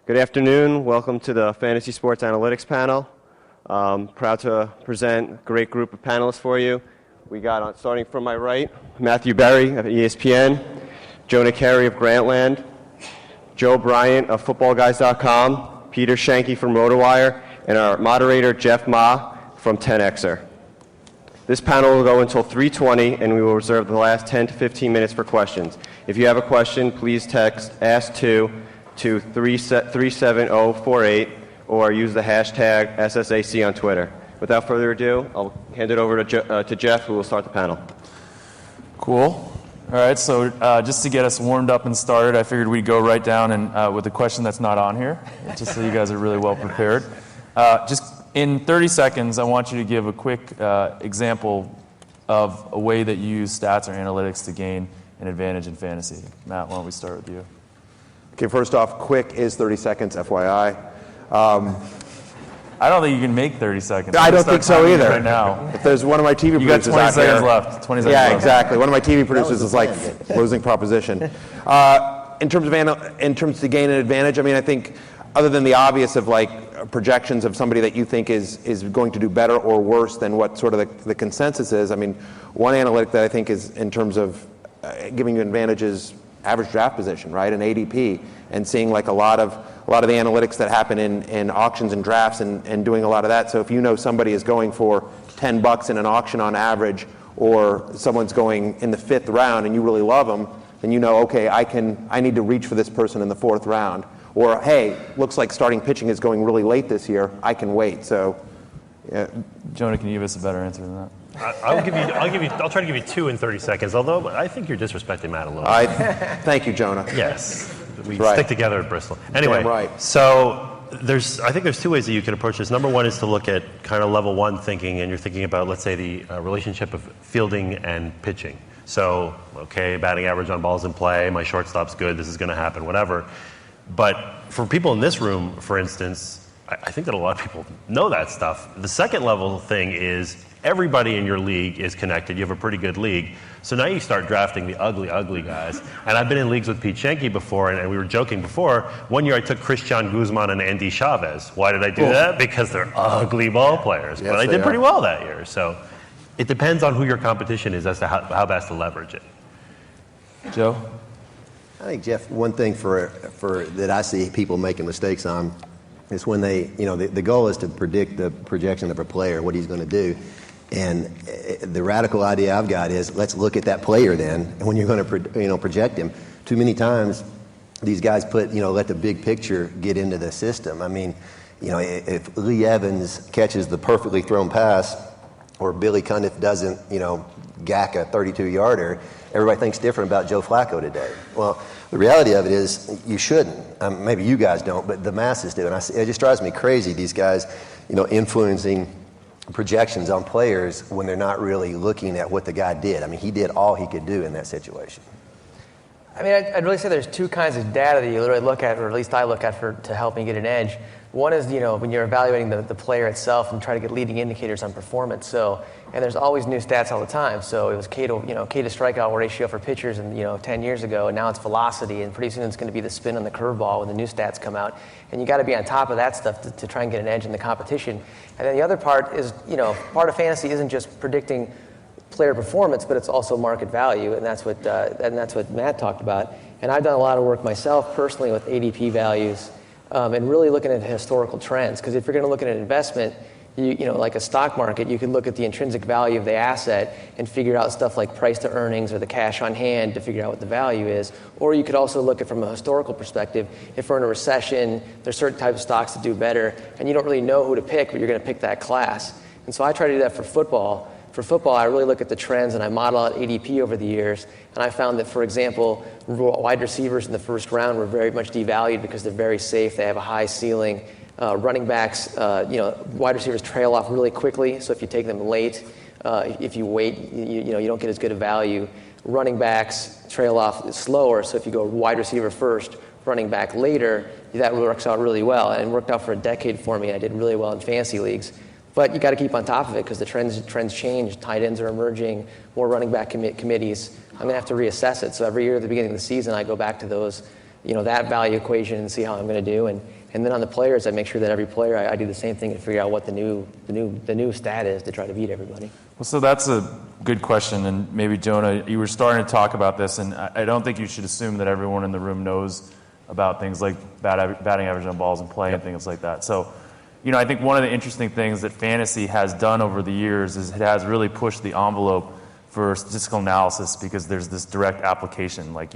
Good afternoon. Welcome to the Fantasy Sports Analytics panel. Proud to present a great group of panelists for you. We got, starting from my right, Matthew Berry of ESPN, Jonah Carey of Grantland, Joe Bryant of FootballGuys.com, Peter Shanky from RotoWire, and our moderator, Jeff Ma from 10Xer. This panel will go until 3:20, and we will reserve the last 10 to 15 minutes for questions. If you have a question, please text ASK2 to 37048 or use the hashtag SSAC on Twitter. Without further ado, I'll hand it over to Jeff, who will start the panel. Cool. All right, so just to get us warmed up and started, I figured we'd go right down and with a question that's not on here, just so you guys are really well prepared. Just in 30 seconds, I want you to give a quick example of a way that you use stats or analytics to gain an advantage in fantasy. Matt, why don't we start with you? Okay, first off, quick is 30 seconds, FYI. I don't think you can make 30 seconds. I don't think so either. Right now. If there's one of my TV you got producers 20 seconds here, left. 20 seconds yeah, left. Exactly. One of my TV producers is like losing proposition. In terms to gain an advantage, I mean, I think other than the obvious of like projections of somebody that you think is going to do better or worse than what sort of the consensus is, I mean, one analytic that I think is in terms of giving you advantages, average draft position, right, an ADP, and seeing like a lot of the analytics that happen in auctions and drafts and doing a lot of that. So if you know somebody is going for $10 in an auction on average, or someone's going in the 5th round and you really love them, then you know, okay, I need to reach for this person in the 4th round. Or hey, looks like starting pitching is going really late this year, I can wait. So, yeah. Jonah, can you give us a better answer than that? I'll try to give you 2 in 30 seconds, although I think you're disrespecting Matt a little bit. Thank you, Jonah. Yes. We right. stick together at Bristol. Anyway, right. So I think there's 2 ways that you can approach this. Number one is to look at kind of level 1 thinking, and you're thinking about, let's say, the relationship of fielding and pitching. So, okay, batting average on balls in play, my shortstop's good, this is going to happen, whatever. But for people in this room, for instance, I think that a lot of people know that stuff. The second level thing is everybody in your league is connected. You have a pretty good league. So now you start drafting the ugly guys. And I've been in leagues with Pete Shanky before, and we were joking before. One year I took Christian Guzman and Andy Chavez. Why did I do that? Because they're ugly ball players. Yes, but I did pretty well that year. So it depends on who your competition is as to how best to leverage it. Joe? I think, Jeff, one thing for that I see people making mistakes on is when they, the goal is to predict the projection of a player, what he's going to do. And the radical idea I've got is let's look at that player then, and when you're going to project him. Too many times these guys let the big picture get into the system. I mean, if Lee Evans catches the perfectly thrown pass, or Billy Cundiff doesn't, gack a 32-yarder, everybody thinks different about Joe Flacco today. Well, the reality of it is you shouldn't. Maybe you guys don't, but the masses do. And it just drives me crazy, these guys, influencing projections on players when they're not really looking at what the guy did. I mean, he did all he could do in that situation. I mean, I'd really say there's 2 kinds of data that you literally look at, or at least I look at to help me get an edge. One is, when you're evaluating the player itself and try to get leading indicators on performance. So, and there's always new stats all the time. So it was K to strikeout ratio for pitchers, and 10 years ago, and now it's velocity, and pretty soon it's going to be the spin on the curveball when the new stats come out. And you got to be on top of that stuff to try and get an edge in the competition. And then the other part is, part of fantasy isn't just predicting player performance, but it's also market value, and that's what Matt talked about. And I've done a lot of work myself personally with ADP values. And really looking at historical trends, because if you're going to look at an investment, like a stock market, you can look at the intrinsic value of the asset and figure out stuff like price to earnings or the cash on hand to figure out what the value is. Or you could also look at it from a historical perspective. If we're in a recession, there's certain types of stocks that do better, and you don't really know who to pick, but you're going to pick that class. And so I try to do that for football. For football, I really look at the trends and I model out ADP over the years. And I found that, for example, wide receivers in the 1st round were very much devalued because they're very safe. They have a high ceiling. Running backs, wide receivers trail off really quickly. So if you take them late, if you wait, you don't get as good a value. Running backs trail off slower. So if you go wide receiver first, running back later, that works out really well. And it worked out for a decade for me. I did really well in fantasy leagues. But you got to keep on top of it because the trends change. Tight ends are emerging, more running back committees. I'm going to have to reassess it. So every year at the beginning of the season, I go back to those that value equation and see how I'm going to do. And then on the players, I make sure that every player, I do the same thing and figure out what the new stat is to try to beat everybody. Well, so that's a good question, and maybe Jonah, you were starting to talk about this, and I don't think you should assume that everyone in the room knows about things like batting average on balls in play and things like that. So, I think one of the interesting things that fantasy has done over the years is it has really pushed the envelope for statistical analysis because there's this direct application, like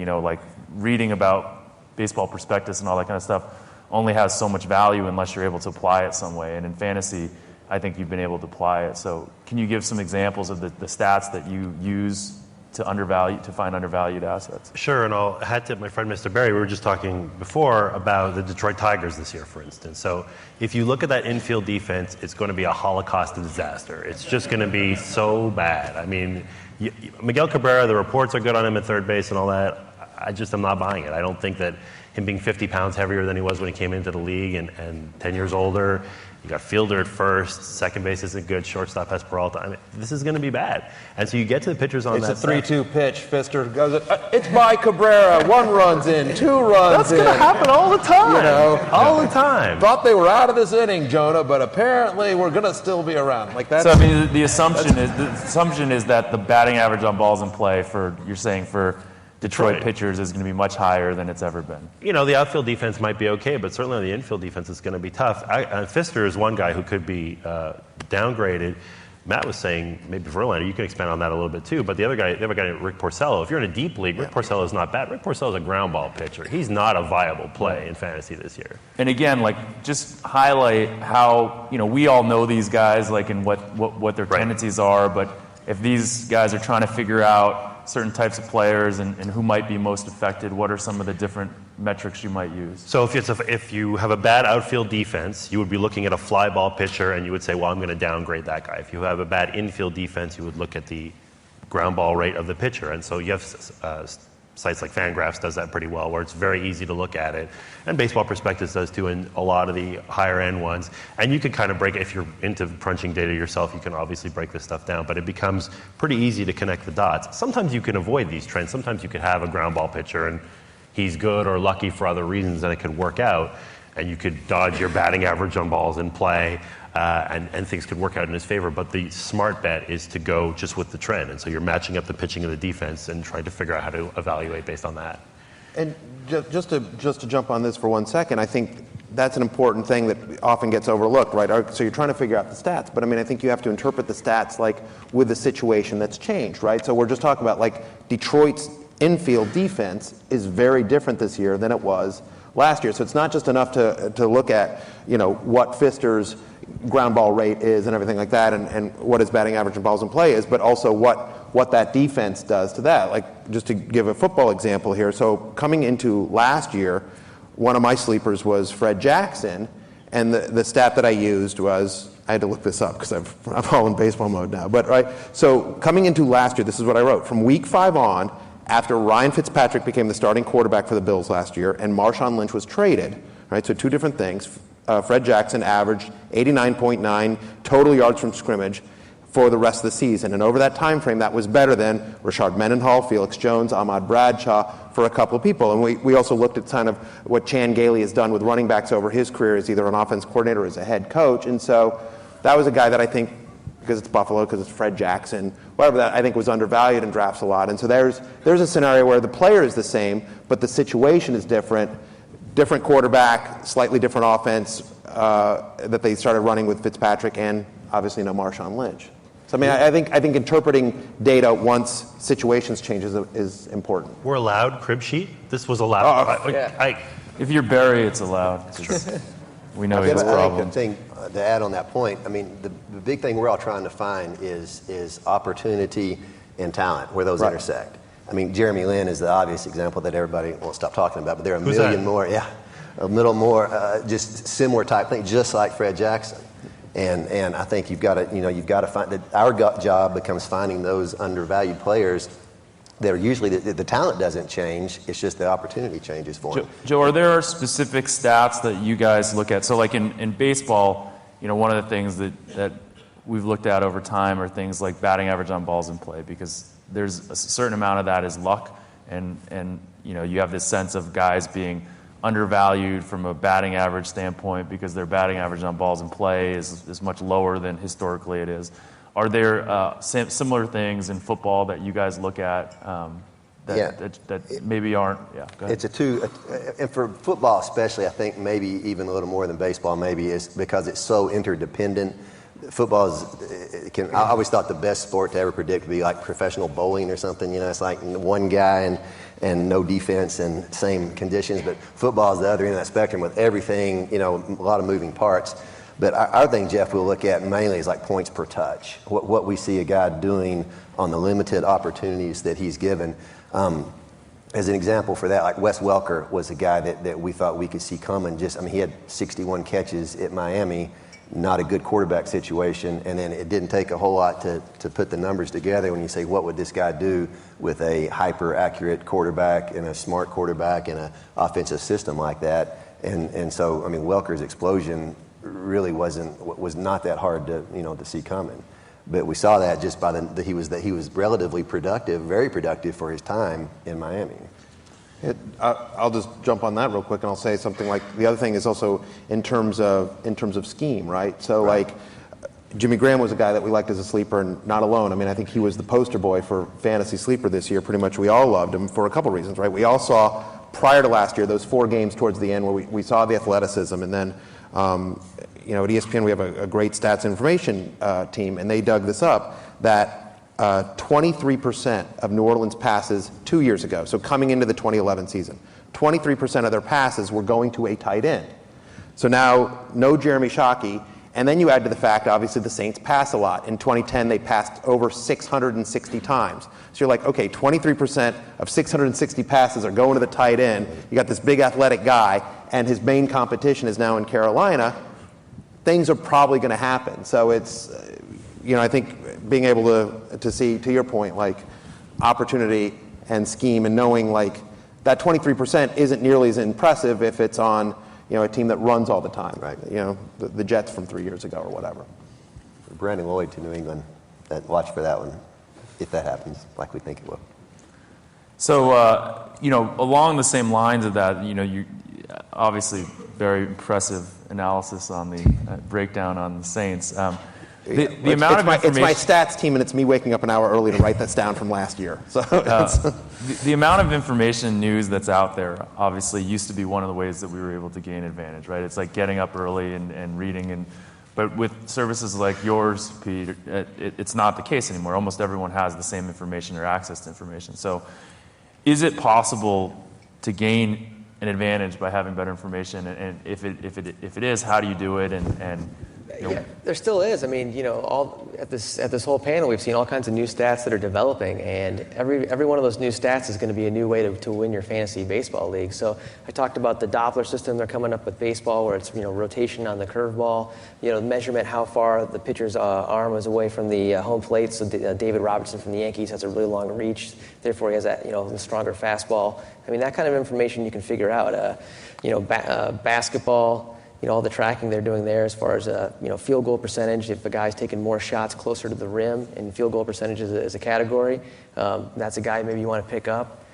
reading about baseball prospectus and all that kind of stuff only has so much value unless you're able to apply it some way. And in fantasy, I think you've been able to apply it. So can you give some examples of the stats that you use to find undervalued assets? Sure, and I'll hat tip my friend Mr. Barry. We were just talking before about the Detroit Tigers this year, for instance. So if you look at that infield defense, it's going to be a holocaust of disaster. It's just going to be so bad. I mean, Miguel Cabrera, the reports are good on him at third base and all that. I'm not buying it. I don't think that him being 50 pounds heavier than he was when he came into the league and 10 years older, you got fielder at first, second base isn't good, shortstop has Peralta. I mean, this is going to be bad. And so you get to the pitchers on it's that It's a 3-2 pitch. Fister goes, it's by Cabrera. 1 run's in, 2 runs That's in. going to happen all the time. All the time. Thought they were out of this inning, Jonah, but apparently we're going to still be around. Like that's. So I mean, the assumption is that the batting average on balls in play for Detroit pitchers is going to be much higher than it's ever been. The outfield defense might be okay, but certainly on the infield defense, it's going to be tough. Fister is one guy who could be downgraded. Matt was saying, maybe Verlander, you can expand on that a little bit too, but the other guy, Rick Porcello, if you're in a deep league, Rick Porcello is not bad. Rick Porcello is a ground ball pitcher. He's not a viable play in fantasy this year. And again, just highlight how, we all know these guys, and what their tendencies are, but if these guys are trying to figure out certain types of players and who might be most affected, what are some of the different metrics you might use? So if you have a bad outfield defense, you would be looking at a fly ball pitcher and you would say, well, I'm going to downgrade that guy. If you have a bad infield defense, you would look at the ground ball rate of the pitcher. And so you have sites like Fangraphs does that pretty well, where it's very easy to look at it. And Baseball Prospectus does too, in a lot of the higher end ones. And you can kind of break, if you're into crunching data yourself, you can obviously break this stuff down, but it becomes pretty easy to connect the dots. Sometimes you can avoid these trends. Sometimes you could have a ground ball pitcher and he's good or lucky for other reasons and it could work out. And you could dodge your batting average on balls in play. And things could work out in his favor, but the smart bet is to go just with the trend. And so you're matching up the pitching and the defense and trying to figure out how to evaluate based on that. And just to jump on this for 1 second, I think that's an important thing that often gets overlooked, right? So you're trying to figure out the stats, but I think you have to interpret the stats with the situation that's changed, right? So we're just talking about Detroit's infield defense is very different this year than it was last year. So it's not just enough to look at what Fister's ground ball rate is and everything like that, and what his batting average and balls in play is, but also what that defense does to that. Just to give a football example here, so coming into last year, one of my sleepers was Fred Jackson, and the stat that I used was, I had to look this up because I'm all in baseball mode now, but right, so coming into last year, this is what I wrote. From week 5 on, after Ryan Fitzpatrick became the starting quarterback for the Bills last year and Marshawn Lynch was traded, right, so 2 different things. Fred Jackson averaged 89.9 total yards from scrimmage for the rest of the season. And over that time frame, that was better than Rashard Mendenhall, Felix Jones, Ahmad Bradshaw, for a couple of people. And we also looked at kind of what Chan Gailey has done with running backs over his career as either an offense coordinator or as a head coach. And so that was a guy that I think, because it's Buffalo, because it's Fred Jackson, whatever, that I think was undervalued in drafts a lot. And so there's a scenario where the player is the same, but the situation is different. Different quarterback, slightly different offense that they started running with Fitzpatrick, and obviously no Marshawn Lynch. So I think interpreting data once situations change is important. We're allowed crib sheet. This was allowed. If you're Barry, it's allowed. We know he has a problem. I think to add on that point, the big thing we're all trying to find is opportunity and talent, where those intersect. Jeremy Lin is the obvious example that everybody won't stop talking about, but there are a million more, just similar type thing, just like Fred Jackson. And I think you've got to find that our job becomes finding those undervalued players that are usually the talent doesn't change, it's just the opportunity changes for them. Joe, are there specific stats that you guys look at? So in baseball, one of the things that we've looked at over time are things like batting average on balls in play, because there's a certain amount of that is luck, and you have this sense of guys being undervalued from a batting average standpoint because their batting average on balls in play is much lower than historically it is. Are there similar things in football that you guys look at that maybe aren't? Yeah, go ahead. And for football especially, I think maybe even a little more than baseball, maybe is because it's so interdependent. Football I always thought the best sport to ever predict would be like professional bowling or something. It's like one guy and no defense and same conditions. But football is the other end of that spectrum with everything, a lot of moving parts. But our thing, Jeff, we'll look at mainly is like points per touch. What we see a guy doing on the limited opportunities that he's given. As an example for that, like Wes Welker was a guy that we thought we could see coming. He had 61 catches at Miami. Not a good quarterback situation, and then it didn't take a whole lot to put the numbers together when you say, what would this guy do with a hyper-accurate quarterback and a smart quarterback and an offensive system like that? And so, Welker's explosion really was not that hard to see coming. But we saw that just by that he was relatively productive, very productive for his time in Miami. I'll just jump on that real quick, and I'll say something like the other thing is also in terms of scheme, right? So like Jimmy Graham was a guy that we liked as a sleeper, and not alone. I think he was the poster boy for fantasy sleeper this year. Pretty much we all loved him for a couple reasons, right? We all saw prior to last year those 4 games towards the end where we saw the athleticism, and then at ESPN we have a great stats information team, and they dug this up that 23% of New Orleans passes 2 years ago, so coming into the 2011 season, 23% of their passes were going to a tight end. So now, no Jeremy Shockey, and then you add to the fact, obviously, the Saints pass a lot. In 2010, they passed over 660 times. So you're like, okay, 23% of 660 passes are going to the tight end. You got this big athletic guy, and his main competition is now in Carolina. Things are probably going to happen. So it's, I think being able to see, to your point, like opportunity and scheme, and knowing like that 23% isn't nearly as impressive if it's on a team that runs all the time, right? The Jets from 3 years ago or whatever. Brandon Lloyd to New England. Watch for that one if that happens, like we think it will. So along the same lines of that, you obviously very impressive analysis on the breakdown on the Saints. The amount of information, it's my stats team, and it's me waking up an hour early to write this down from last year. So the amount of information and news that's out there obviously used to be one of the ways that we were able to gain advantage, right? It's like getting up early and reading, but with services like yours, Pete, it's not the case anymore. Almost everyone has the same information or access to information. So is it possible to gain an advantage by having better information? And if it is, how do you do it? Yeah, there still is. All at this whole panel, we've seen all kinds of new stats that are developing, and every one of those new stats is going to be a new way to win your fantasy baseball league. So I talked about the Doppler system they're coming up with baseball, where it's rotation on the curveball, measurement how far the pitcher's arm is away from the home plate. So David Robertson from the Yankees has a really long reach, therefore he has that a stronger fastball. That kind of information you can figure out. Basketball. All the tracking they're doing there as far as field goal percentage. If a guy's taking more shots closer to the rim, and field goal percentage is a category, that's a guy maybe you want to pick up.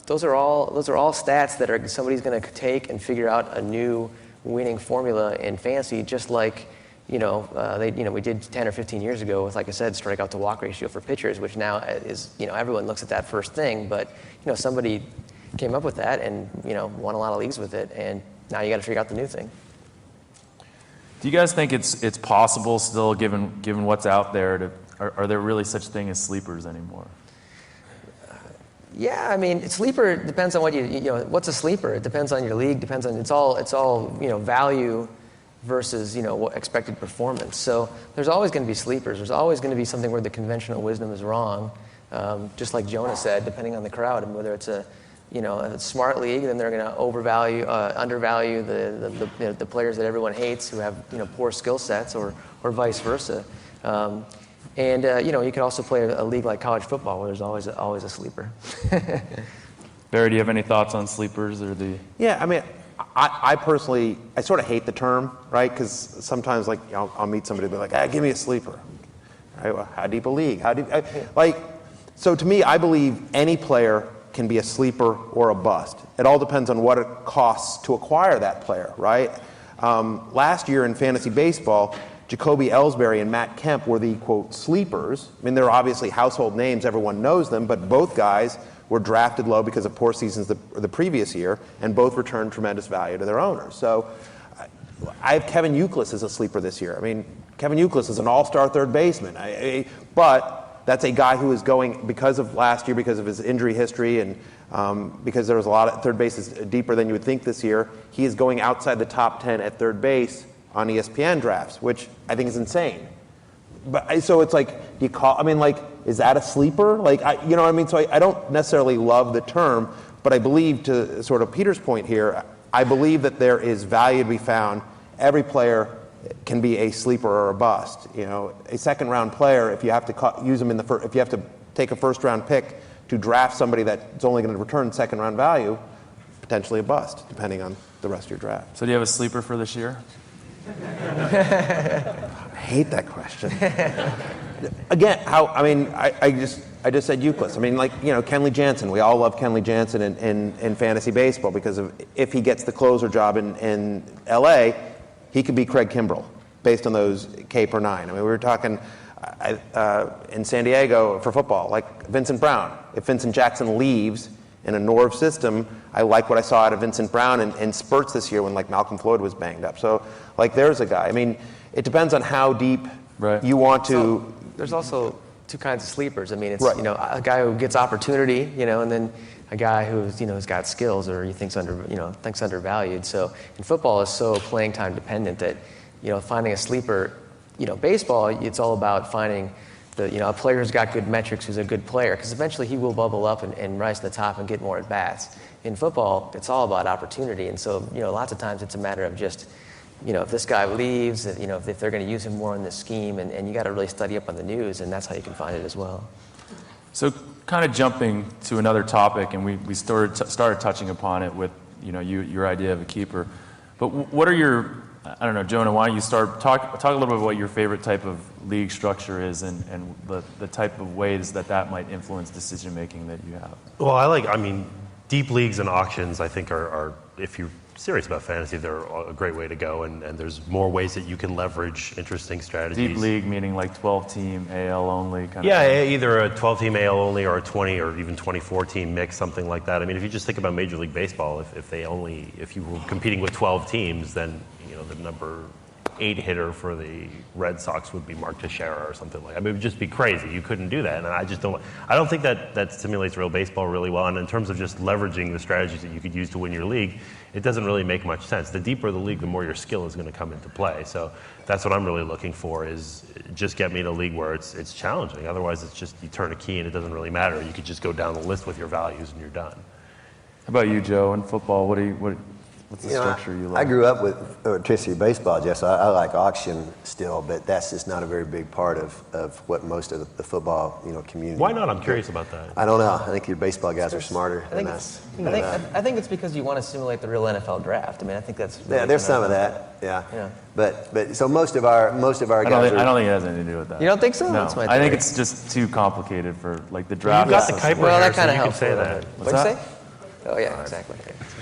Those are all stats that somebody's going to take and figure out a new winning formula in fantasy, just like we did 10 or 15 years ago with, like I said, strikeout to walk ratio for pitchers, which now is everyone looks at that first thing, but somebody came up with that and won a lot of leagues with it, and now you got to figure out the new thing. Do you guys think it's possible still, given what's out there, are there really such thing as sleepers anymore? Yeah, sleeper depends on what what's a sleeper? It depends on your league. Depends on it's all value versus what expected performance. So there's always going to be sleepers. There's always going to be something where the conventional wisdom is wrong. Just like Jonah said, depending on the crowd, and whether it's a smart league, then they're going to undervalue the players that everyone hates who have poor skill sets, or vice versa. You could also play a league like college football where there's always a sleeper. Barry, do you have any thoughts on sleepers or the? Yeah, I personally, I sort of hate the term, right? Because sometimes I'll meet somebody and be like, give me a sleeper. Right? Well, how deep a league? So to me, I believe any player can be a sleeper or a bust. It all depends on what it costs to acquire that player, right? Last year in fantasy baseball, Jacoby Ellsbury and Matt Kemp were the, quote, sleepers. I mean, they're obviously household names. Everyone knows them. But both guys were drafted low because of poor seasons the previous year, and both returned tremendous value to their owners. So I have Kevin Youkilis as a sleeper this year. I mean, Kevin Youkilis is an all-star third baseman. But that's a guy who is going, because of last year, because of his injury history, and because there was a lot of third base is deeper than you would think this year, he is going outside the top 10 at third base on ESPN drafts, which I think is insane. But so it's like, do you call? I mean, like, is that a sleeper? Like, you know what I mean? So I don't necessarily love the term, but I believe, to sort of Peter's point here, I believe that there is value to be found. Every player can be a sleeper or a bust. You know, a second-round player, if you have to use them in the if you have to take a first-round pick to draft somebody that's only going to return second-round value, potentially a bust, depending on the rest of your draft. So do you have a sleeper for this year? I hate that question. Again, I just said Youkilis. I mean, like, you know, Kenley Jansen. We all love Kenley Jansen in fantasy baseball because of if he gets the closer job in L.A., he could be Craig Kimbrell based on those K per 9. I mean, we were talking in San Diego for football, like Vincent Brown. If Vincent Jackson leaves in a Norv system, I like what I saw out of Vincent Brown in spurts this year when, like, Malcolm Floyd was banged up. So, like, there's a guy. I mean, it depends on how deep you want to. So there's also two kinds of sleepers. I mean, it's you know, a guy who gets opportunity, you know, and then a guy who's, you know, has got skills or he thinks undervalued. So in football, it's so playing time dependent that, you know, finding a sleeper, you know, baseball, it's all about finding a player who's got good metrics, who's a good player, because eventually he will bubble up and rise to the top and get more at bats. In football, it's all about opportunity, and so, you know, lots of times it's a matter of just, you know, if this guy leaves, you know, if they're going to use him more in this scheme, and you got to really study up on the news, and that's how you can find it as well. So, kind of jumping to another topic, and we started touching upon it with, you know, your idea of a keeper, but what are your, I don't know, Jonah, why don't you talk a little bit about what your favorite type of league structure is and the type of ways that might influence decision making that you have? Well, I mean, deep leagues and auctions, I think, are if you're serious about fantasy, they're a great way to go, and there's more ways that you can leverage interesting strategies. Deep league meaning like 12-team AL only kind of Yeah, thing? either a 12-team AL only or a 20 or even 24-team mix, something like that. I mean, if you just think about Major League Baseball, if you were competing with 12 teams, then, you know, the number 8 hitter for the Red Sox would be Mark Teixeira or something like that. I mean, it would just be crazy. You couldn't do that, and I don't think that stimulates real baseball really well. And in terms of just leveraging the strategies that you could use to win your league, it doesn't really make much sense. The deeper the league, the more your skill is going to come into play. So that's what I'm really looking for, is just get me in a league where it's challenging. Otherwise, it's just you turn a key and it doesn't really matter. You could just go down the list with your values and you're done. How about you, Joe, in football? What's the structure you like? I grew up with rotisserie baseball, Jeff, so I like auction still, but that's just not a very big part of what most of the football, you know, community. Why not? I'm curious about that. I don't know. I think your baseball guys are smarter than us. I think it's because you want to simulate the real NFL draft. I mean, I think that's really there's some of that. Yeah. But so most of our guys I don't think it has anything to do with that. You don't think so? No, That's my I think theory. it's just too complicated for, like, the draft. You got the Kuiper Well, hair, that so kind of you can helps. say that. What'd you say? Oh yeah, exactly.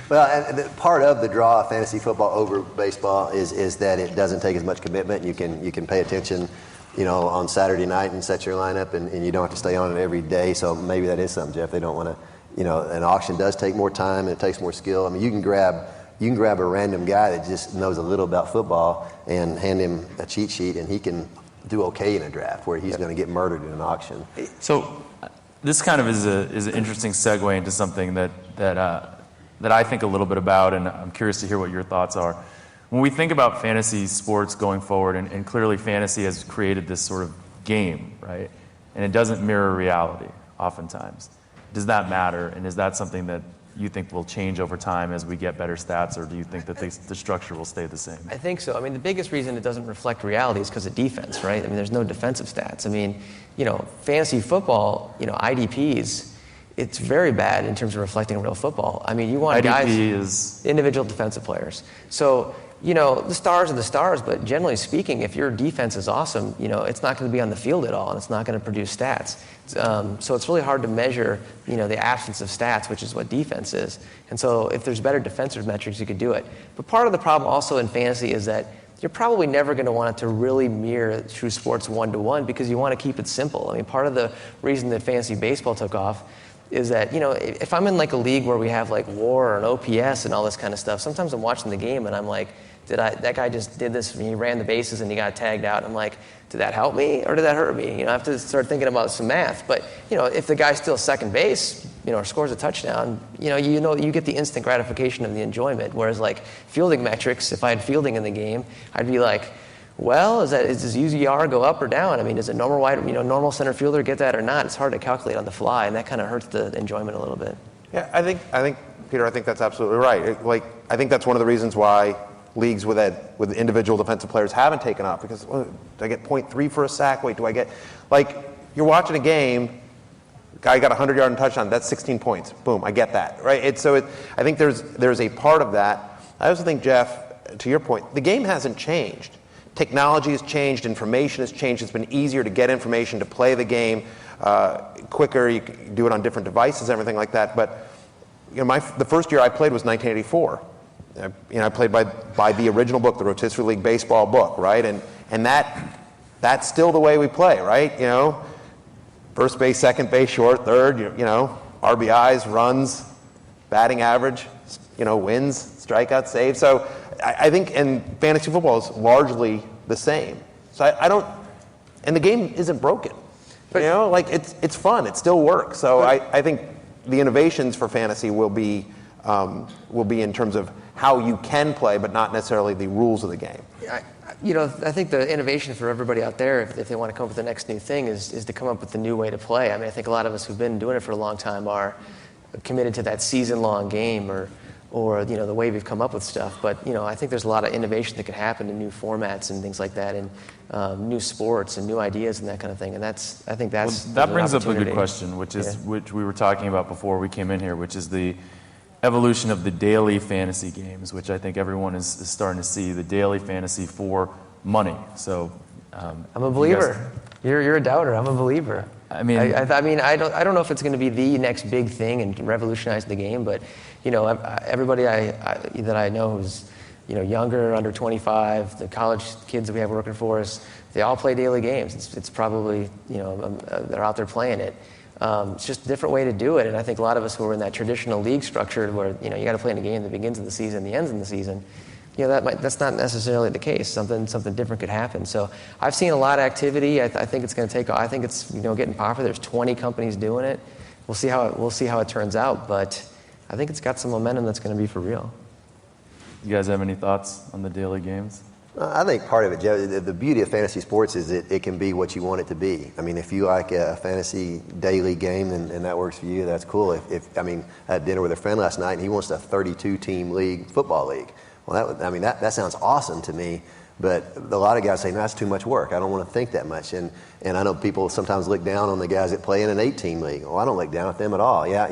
Well, and part of the draw of fantasy football over baseball is that it doesn't take as much commitment. You can pay attention, you know, on Saturday night and set your lineup, and you don't have to stay on it every day. So maybe that is something, Jeff. They don't want to, you know, an auction does take more time and it takes more skill. I mean, you can grab a random guy that just knows a little about football and hand him a cheat sheet, and he can do okay in a draft where he's going to get murdered in an auction. So this kind of is an interesting segue into something that I think a little bit about, and I'm curious to hear what your thoughts are. When we think about fantasy sports going forward, and clearly fantasy has created this sort of game, right? And it doesn't mirror reality oftentimes. Does that matter? And is that something that you think will change over time as we get better stats, or do you think that the structure will stay the same? I think so. I mean, the biggest reason it doesn't reflect reality is because of defense, right? I mean, there's no defensive stats. I mean, you know, fantasy football, you know, IDPs, it's very bad in terms of reflecting real football. I mean, you want IDP guys, is individual defensive players. So, the stars are the stars, but generally speaking, if your defense is awesome, it's not going to be on the field at all, and it's not going to produce stats. So it's really hard to measure, the absence of stats, which is what defense is. And so if there's better defensive metrics, you could do it. But part of the problem also in fantasy is that you're probably never going to want it to really mirror true sports one-to-one because you want to keep it simple. I mean, part of the reason that fantasy baseball took off is that, if I'm in like a league where we have like WAR and OPS and all this kind of stuff, sometimes I'm watching the game and I'm like, that guy just did this and he ran the bases and he got tagged out. I'm like, did that help me or did that hurt me? I have to start thinking about some math. But, if the guy's still second base, or scores a touchdown, you get the instant gratification of the enjoyment. Whereas like fielding metrics, if I had fielding in the game, I'd be like, well, does UZR go up or down? I mean, does a normal center fielder get that or not? It's hard to calculate on the fly, and that kind of hurts the enjoyment a little bit. Yeah, I think, Peter, I think that's absolutely right. I think that's one of the reasons why leagues with individual defensive players haven't taken off, because do I get 0.3 for a sack? Wait, do I get, you're watching a game, guy got a 100-yard touchdown, that's 16 points. Boom, I get that, right? I think there's a part of that. I also think, Jeff, to your point, the game hasn't changed. Technology has changed, information has changed. It's been easier to get information, to play the game quicker. You can do it on different devices, everything like that. But the first year I played was 1984. I played by the original book, the Rotisserie League baseball book, right? And that's still the way we play, right? First base, second base, short, third. RBIs, runs, batting average, wins, strikeouts, saves. So I think, and fantasy football is largely the same. So I don't, and the game isn't broken. But it's fun. It still works. So I think the innovations for fantasy will be in terms of how you can play, but not necessarily the rules of the game. I think the innovation for everybody out there, if they want to come up with the next new thing, is to come up with the new way to play. I mean, I think a lot of us who've been doing it for a long time are committed to that season-long game or the way we've come up with stuff. But I think there's a lot of innovation that could happen in new formats and things like that, and new sports and new ideas and that kind of thing. And that brings up a good question, which we were talking about before we came in here, which is the evolution of the daily fantasy games, which I think everyone is starting to see, the daily fantasy for money. So I'm a believer. You're a doubter. I'm a believer. I mean, I don't know if it's going to be the next big thing and revolutionize the game, but everybody that I know who's younger, under 25, the college kids that we have working for us, they all play daily games. It's probably they're out there playing it. It's just a different way to do it, and I think a lot of us who are in that traditional league structure where you got to play in a game that begins of the season, the ends of the season. That's not necessarily the case. Something different could happen. So I've seen a lot of activity. I think it's going to take. I think it's getting popular. There's 20 companies doing it. We'll see how it turns out, but I think it's got some momentum that's going to be for real. You guys have any thoughts on the daily games? I think part of it, Joe, the beauty of fantasy sports is that it can be what you want it to be. I mean, if you like a fantasy daily game and that works for you, that's cool. I had dinner with a friend last night and he wants a 32-team football league. Well, that sounds awesome to me, but a lot of guys say, no, that's too much work. I don't want to think that much. And I know people sometimes look down on the guys that play in an 8-team league. Well, I don't look down at them at all. Yeah,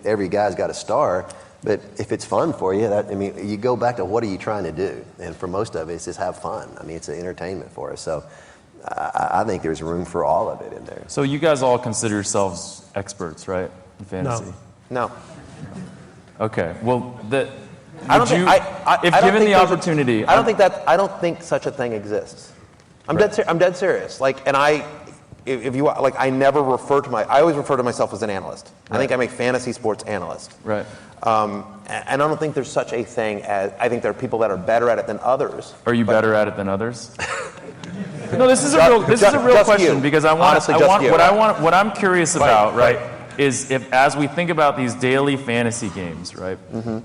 every guy's got a star. But if it's fun for you, you go back to what are you trying to do? And for most of it, it's just have fun. I mean, it's an entertainment for us. So I think there's room for all of it in there. So you guys all consider yourselves experts, right, in fantasy? No. Okay. Well, if I given the opportunity, I don't think such a thing exists. I'm dead serious. I never refer to I always refer to myself as an analyst. Right. I think I'm a fantasy sports analyst. Right. And I don't think there's such a thing as, I think there are people that are better at it than others. Are you better at it than others? No, this is a real question because what I'm curious about, right, is as we think about these daily fantasy games, right,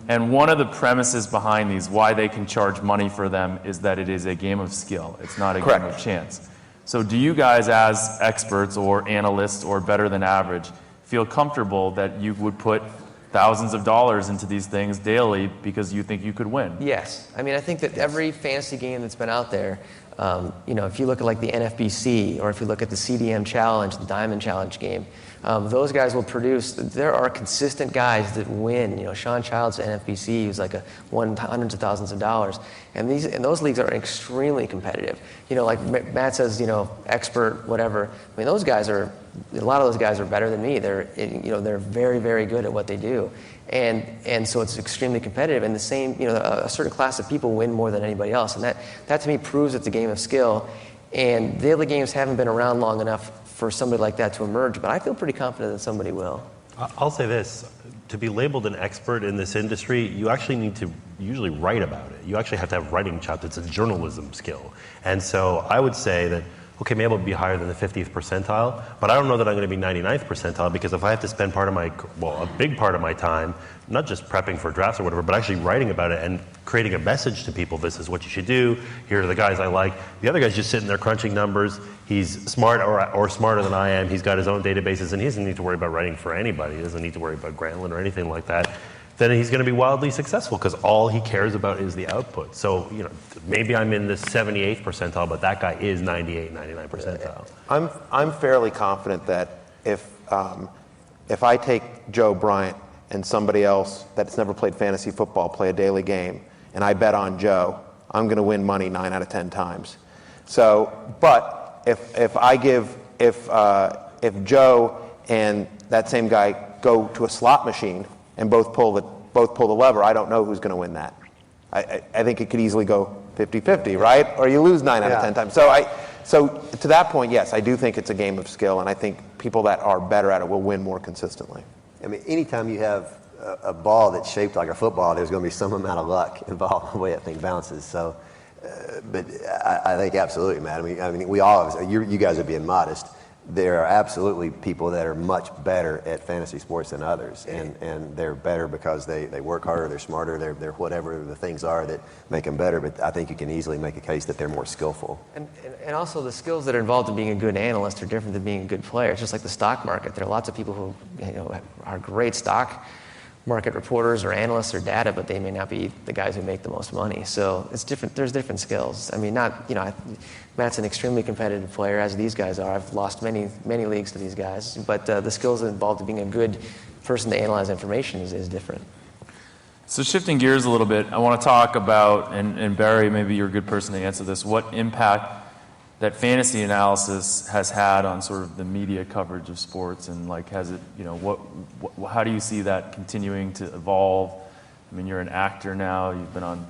and one of the premises behind these, why they can charge money for them, is that it is a game of skill. It's not a game of chance. So do you guys as experts or analysts or better than average feel comfortable that you would put thousands of dollars into these things daily because you think you could win? Yes. I mean, I think that every fantasy game that's been out there, if you look at like the NFBC, or if you look at the CDM Challenge, the Diamond Challenge game, those guys will produce. There are consistent guys that win. Sean Childs at NFBC, who's like won hundreds of thousands of dollars, and those leagues are extremely competitive. Like Matt says, expert, whatever. I mean, those guys are. A lot of those guys are better than me. They're very, very good at what they do, and so it's extremely competitive. And the same, a certain class of people win more than anybody else, and that to me proves it's a game of skill. And daily games haven't been around long enough for somebody like that to emerge, but I feel pretty confident that somebody will. I'll say this. To be labeled an expert in this industry, you actually need to usually write about it. You actually have to have writing chops. It's a journalism skill. And so I would say that, okay, maybe I'll be higher than the 50th percentile, but I don't know that I'm going to be 99th percentile, because if I have to spend a big part of my time, not just prepping for drafts or whatever, but actually writing about it and creating a message to people, this is what you should do, here are the guys I like. The other guy's just sitting there crunching numbers. He's smart or smarter than I am. He's got his own databases, and he doesn't need to worry about writing for anybody. He doesn't need to worry about Grantland or anything like that. Then he's going to be wildly successful, because all he cares about is the output. So, maybe I'm in the 78th percentile, but that guy is 98, 99 percentile. I'm fairly confident that if I take Joe Bryant and somebody else that's never played fantasy football play a daily game, and I bet on Joe, I'm going to win money 9 out of 10 times. So, but if Joe and that same guy go to a slot machine and both pull the lever, I don't know who's going to win that. I think it could easily go 50-50, right? Or you lose 9 out of 10 times. So to that point, yes, I do think it's a game of skill, and I think people that are better at it will win more consistently. I mean, anytime you have a ball that's shaped like a football, there's going to be some amount of luck involved in the way that thing bounces. So, but I think absolutely, Matt. I mean, we all, you guys are being modest. There are absolutely people that are much better at fantasy sports than others, and they're better because they work harder, they're smarter, they're whatever the things are that make them better. But I think you can easily make a case that they're more skillful. And also the skills that are involved in being a good analyst are different than being a good player. It's just like the stock market. There are lots of people who are great stock market reporters or analysts or data, but they may not be the guys who make the most money. So it's different. There's different skills. I mean, Matt's an extremely competitive player, as these guys are. I've lost many leagues to these guys, but the skills involved in being a good person to analyze information is different. So shifting gears a little bit, I want to talk about, and Barry, maybe you're a good person to answer this, what impact that fantasy analysis has had on sort of the media coverage of sports, and like, has it, how do you see that continuing to evolve? I mean, you're an actor now, you've been on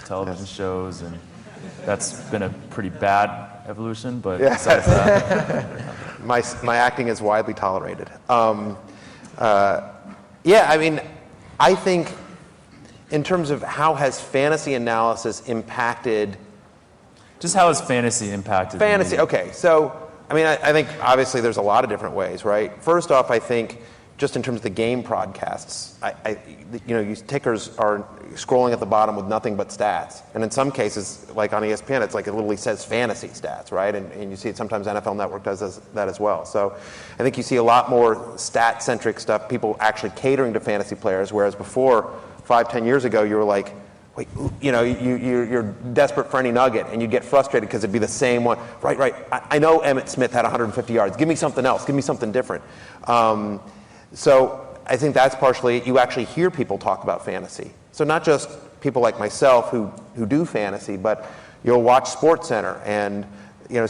television shows, and that's been a pretty bad evolution, but besides that. My acting is widely tolerated. I mean, I think in terms of how has fantasy analysis impacted. Just how has fantasy impacted? Fantasy, okay. So, I mean, I think obviously there's a lot of different ways, right? First off, I think just in terms of the game broadcasts, tickers are scrolling at the bottom with nothing but stats. And in some cases, like on ESPN, it's like it literally says fantasy stats, right? And you see it sometimes NFL Network does that as well. So I think you see a lot more stat-centric stuff, people actually catering to fantasy players, whereas before, 5-10 years ago, you were like, wait, you're desperate for any nugget, and you'd get frustrated because it'd be the same one. Right. I know Emmitt Smith had 150 yards. Give me something else. Give me something different. So I think that's partially it. You actually hear people talk about fantasy. So not just people like myself who do fantasy, but you'll watch SportsCenter, and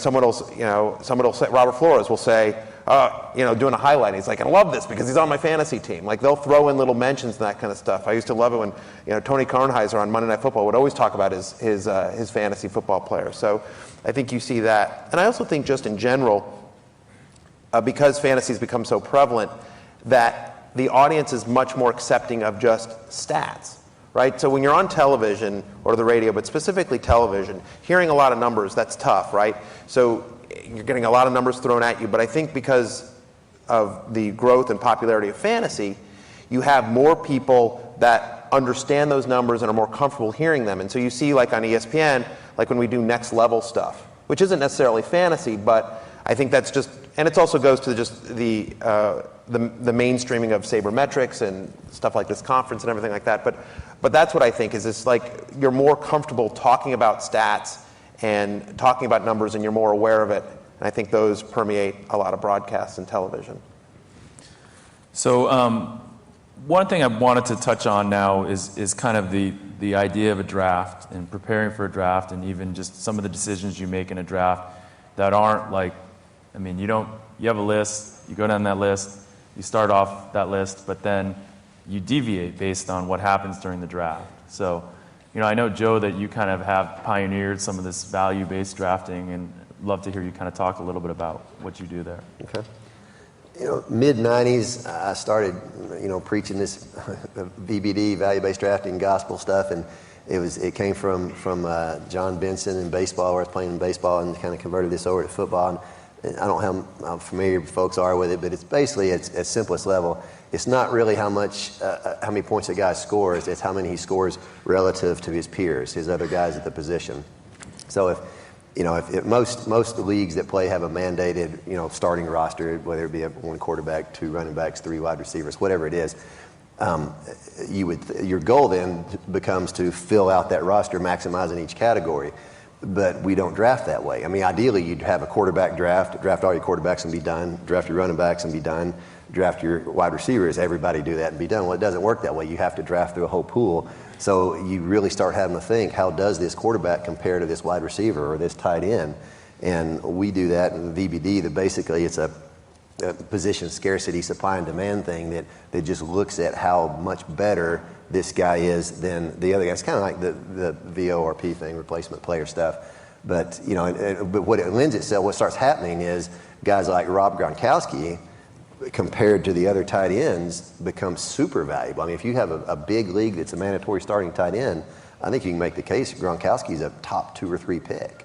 someone will say, Robert Flores will say, doing a highlight. He's like, I love this because he's on my fantasy team. Like, they'll throw in little mentions and that kind of stuff. I used to love it when, Tony Kornheiser on Monday Night Football would always talk about his fantasy football players. So I think you see that. And I also think just in general, because fantasy has become so prevalent, that the audience is much more accepting of just stats, right? So when you're on television or the radio, but specifically television, hearing a lot of numbers, that's tough, right? So you're getting a lot of numbers thrown at you, but I think because of the growth and popularity of fantasy, you have more people that understand those numbers and are more comfortable hearing them. And so you see, like on ESPN, like when we do next level stuff, which isn't necessarily fantasy, but I think that's just, and it also goes to just the mainstreaming of sabermetrics and stuff like this conference and everything like that. But that's what I think is, it's like you're more comfortable talking about stats and talking about numbers, and you're more aware of it. And I think those permeate a lot of broadcasts and television. So one thing I wanted to touch on now is kind of the idea of a draft and preparing for a draft, and even just some of the decisions you make in a draft that aren't like, I mean, you have a list, you go down that list, you start off that list, but then you deviate based on what happens during the draft. So, I know, Joe, that you kind of have pioneered some of this value-based drafting, and love to hear you kind of talk a little bit about what you do there. Okay. Mid 90s, I started, preaching this VBD, value-based drafting gospel stuff, and it came from John Benson in baseball, where I was playing in baseball, and kind of converted this over to football. And I don't know how familiar folks are with it, but it's basically at simplest level. It's not really how many points a guy scores; it's how many he scores relative to his peers, his other guys at the position. So if most leagues that play have a mandated, starting roster, whether it be one quarterback, 2 running backs, 3 wide receivers, whatever it is, your goal then becomes to fill out that roster, maximizing each category. But we don't draft that way. I mean, ideally, you'd have a quarterback draft all your quarterbacks and be done, draft your running backs and be done, draft your wide receivers, everybody do that and be done. Well, it doesn't work that way. You have to draft through a whole pool. So you really start having to think, how does this quarterback compare to this wide receiver or this tight end? And we do that in VBD, that basically it's a position scarcity, supply and demand thing that just looks at how much better this guy is than the other guy. It's kind of like the VORP thing, replacement player stuff. But, but what it lends itself, what starts happening is guys like Rob Gronkowski, compared to the other tight ends, become super valuable. I mean, if you have a big league that's a mandatory starting tight end, I think you can make the case Gronkowski's a top 2 or 3 pick.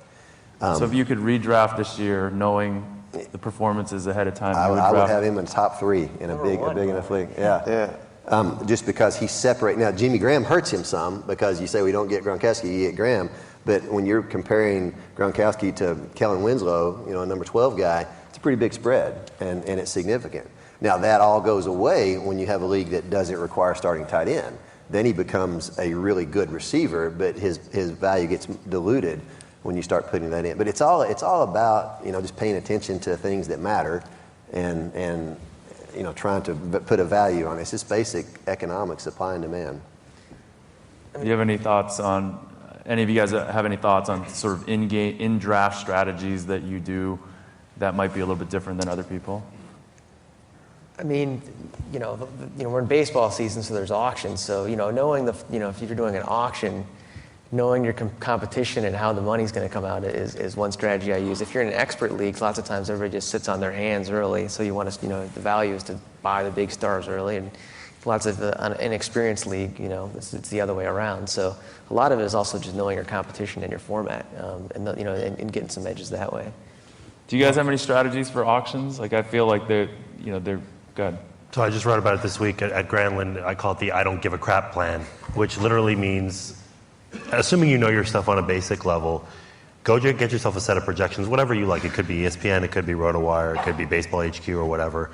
So if you could redraft this year, knowing the performances ahead of time, I would have him in top 3 in a big enough league. Yeah. Just because he's separate. Now, Jimmy Graham hurts him some, because you say we don't get Gronkowski, you get Graham. But when you're comparing Gronkowski to Kellen Winslow, a number 12 guy, it's a pretty big spread, and it's significant. Now, that all goes away when you have a league that doesn't require starting tight end. Then he becomes a really good receiver, but his value gets diluted when you start putting that in. But it's all about, just paying attention to things that matter and trying to put a value on it. It's just basic economics, supply and demand. Do you have any thoughts on, any of you guys have any thoughts on sort of in draft strategies that you do that might be a little bit different than other people? I mean, we're in baseball season, so there's auctions. So, knowing if you're doing an auction, knowing your competition and how the money's going to come out is one strategy I use. If you're in an expert league, lots of times everybody just sits on their hands early. So you want to, the value is to buy the big stars early. And lots of an inexperienced league, it's the other way around. So a lot of it is also just knowing your competition and your format, and getting some edges that way. Do you guys have any strategies for auctions? Like, I feel like they're good. So I just wrote about it this week at Grantland. I call it the I don't give a crap plan, which literally means, assuming you know your stuff on a basic level, go get yourself a set of projections, whatever you like. It could be ESPN, it could be RotoWire, it could be Baseball HQ or whatever.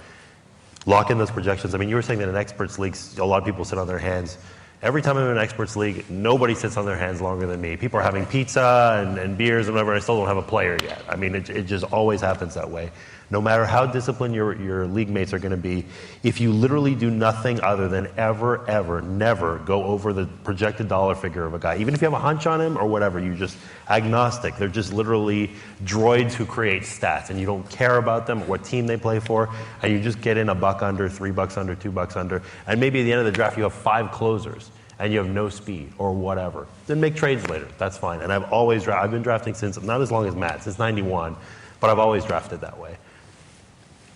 Lock in those projections. I mean, you were saying that in experts leagues, a lot of people sit on their hands. Every time I'm in an experts league, nobody sits on their hands longer than me. People are having pizza and beers and whatever, and I still don't have a player yet. I mean, it just always happens that way. No matter how disciplined your league mates are going to be, if you literally do nothing other than never go over the projected dollar figure of a guy, even if you have a hunch on him or whatever, you're just agnostic. They're just literally droids who create stats, and you don't care about them or what team they play for, and you just get in $1 under, $3 under, $2 under, and maybe at the end of the draft you have 5 closers and you have no speed or whatever. Then make trades later. That's fine. And I've been drafting since, not as long as Matt, since '91, but I've always drafted that way.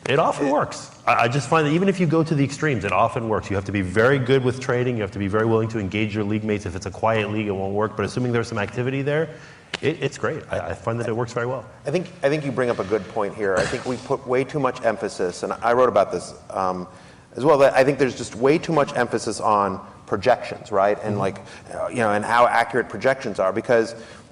It often works. I just find that even if you go to the extremes, it often works. You have to be very good with trading. You have to be very willing to engage your league mates. If it's a quiet league, it won't work. But assuming there's some activity there, it's great. I find that it works very well. I think you bring up a good point here. I think we put way too much emphasis, and I wrote about this as well. I think there's just way too much emphasis on projections, right? And and how accurate projections are.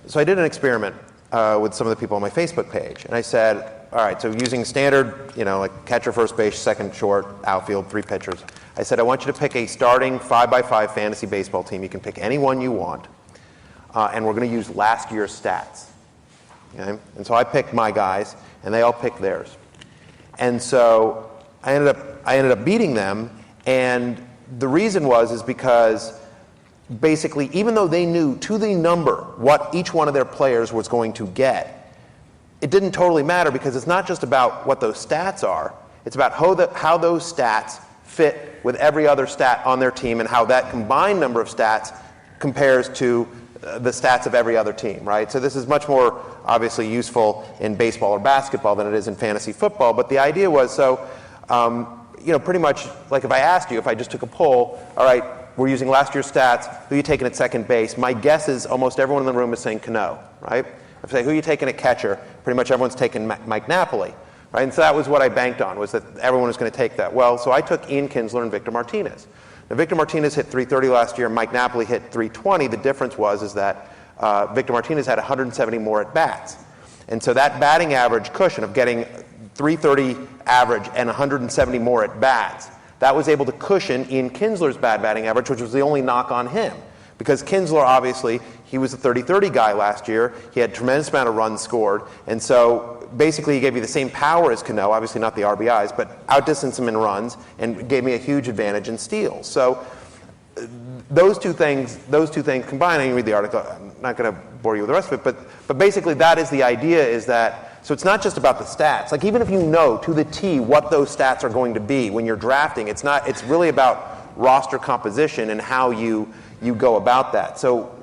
So I did an experiment with some of the people on my Facebook page, and I said, all right, so using standard, like catcher, first base, second, short, outfield, 3 pitchers. I said, I want you to pick a starting 5x5 fantasy baseball team. You can pick any one you want, and we're going to use last year's stats. Okay? And so I picked my guys, and they all picked theirs. And so I ended up beating them, and the reason is because basically, even though they knew to the number what each one of their players was going to get, it didn't totally matter because it's not just about what those stats are, it's about how those stats fit with every other stat on their team and how that combined number of stats compares to the stats of every other team, right? So this is much more obviously useful in baseball or basketball than it is in fantasy football, but the idea was pretty much like if I asked you, if I just took a poll, all right, we're using last year's stats, who are you taking at second base? My guess is almost everyone in the room is saying Cano, right? If I say, who are you taking at catcher? Pretty much everyone's taking Mike Napoli, right? And so that was what I banked on, was that everyone was going to take that. Well, so I took Ian Kinsler and Victor Martinez. Now, Victor Martinez hit 330 last year, Mike Napoli hit 320. The difference is that Victor Martinez had 170 more at-bats. And so that batting average cushion of getting 330 average and 170 more at-bats, that was able to cushion Ian Kinsler's bad batting average, which was the only knock on him. Because Kinsler, obviously, he was a 30-30 guy last year. He had a tremendous amount of runs scored. And so basically he gave you the same power as Cano, obviously not the RBIs, but outdistanced him in runs and gave me a huge advantage in steals. So those two things combined, and you read the article, I'm not going to bore you with the rest of it, but basically that is the idea, is that so it's not just about the stats. Like even if you know to the T what those stats are going to be when you're drafting, it's really about roster composition and how you go about that. So